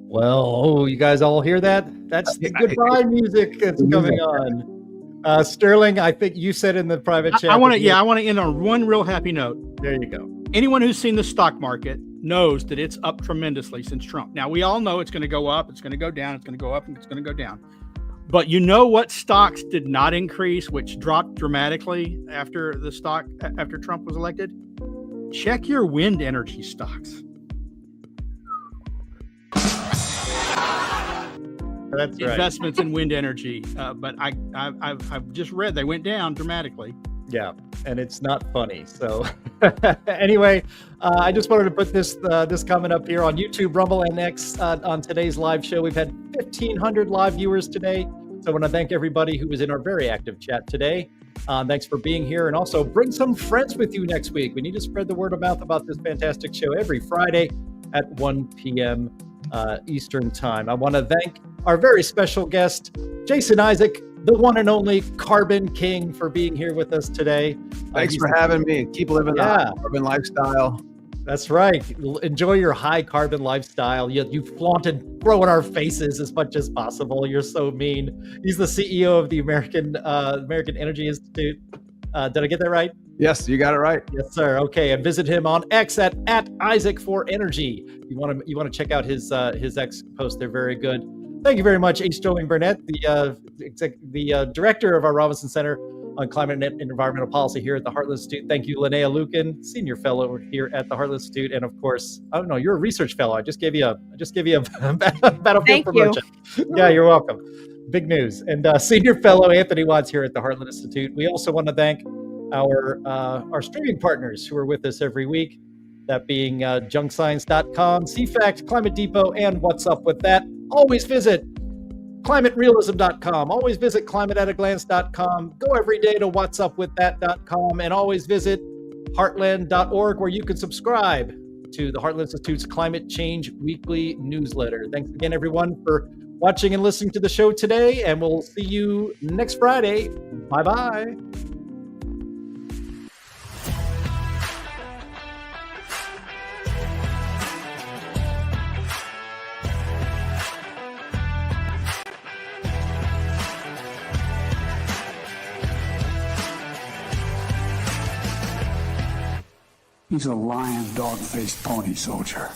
Well, you guys all hear that? That's the goodbye music that's coming on. Sterling, I think you said in the private chat. I want to end on one real happy note. There you go. Anyone who's seen the stock market knows that it's up tremendously since Trump. Now, we all know it's going to go up, it's going to go down, it's going to go up, and it's going to go down. But you know what stocks did not increase, which dropped dramatically after Trump was elected? Check your wind energy stocks. That's right. investments in wind energy. But I've just read they went down dramatically. Yeah, and it's not funny. So anyway, I just wanted to put this comment up here on YouTube, Rumble, and X on today's live show. We've had 1,500 live viewers today. So I want to thank everybody who was in our very active chat today. Thanks for being here. And also bring some friends with you next week. We need to spread the word of mouth about this fantastic show every Friday at 1 p.m. Eastern time. I want to thank our very special guest, Jason Isaac, the one and only Carbon King, for being here with us today. Thanks for having me. Keep living the carbon lifestyle. That's right. Enjoy your high carbon lifestyle. You flaunted, throw in our faces as much as possible. You're so mean. He's the CEO of the American Energy Institute. Did I get that right? Yes, you got it right. Yes, sir. Okay, and visit him on X at Isaac for Energy. You want to check out his X post. They're very good. Thank you very much, H. Burnett, the director of our Robinson Center on Climate and Environmental Policy here at the Heartland Institute. Thank you, Linnea Lueken, senior fellow here at the Heartland Institute, and of course, I don't know, you're a research fellow. I just gave you a battlefield promotion. Yeah, you're welcome. Big news. And senior fellow Anthony Watts here at the Heartland Institute. We also want to thank our streaming partners who are with us every week. That being junkscience.com, CFACT, Climate Depot, and What's Up With That. Always visit climaterealism.com. Always visit climateataglance.com. Go every day to whatsupwiththat.com, and always visit heartland.org, where you can subscribe to the Heartland Institute's Climate Change Weekly newsletter. Thanks again, everyone, for watching and listening to the show today, and we'll see you next Friday. Bye-bye. He's a lion, dog-faced pony soldier.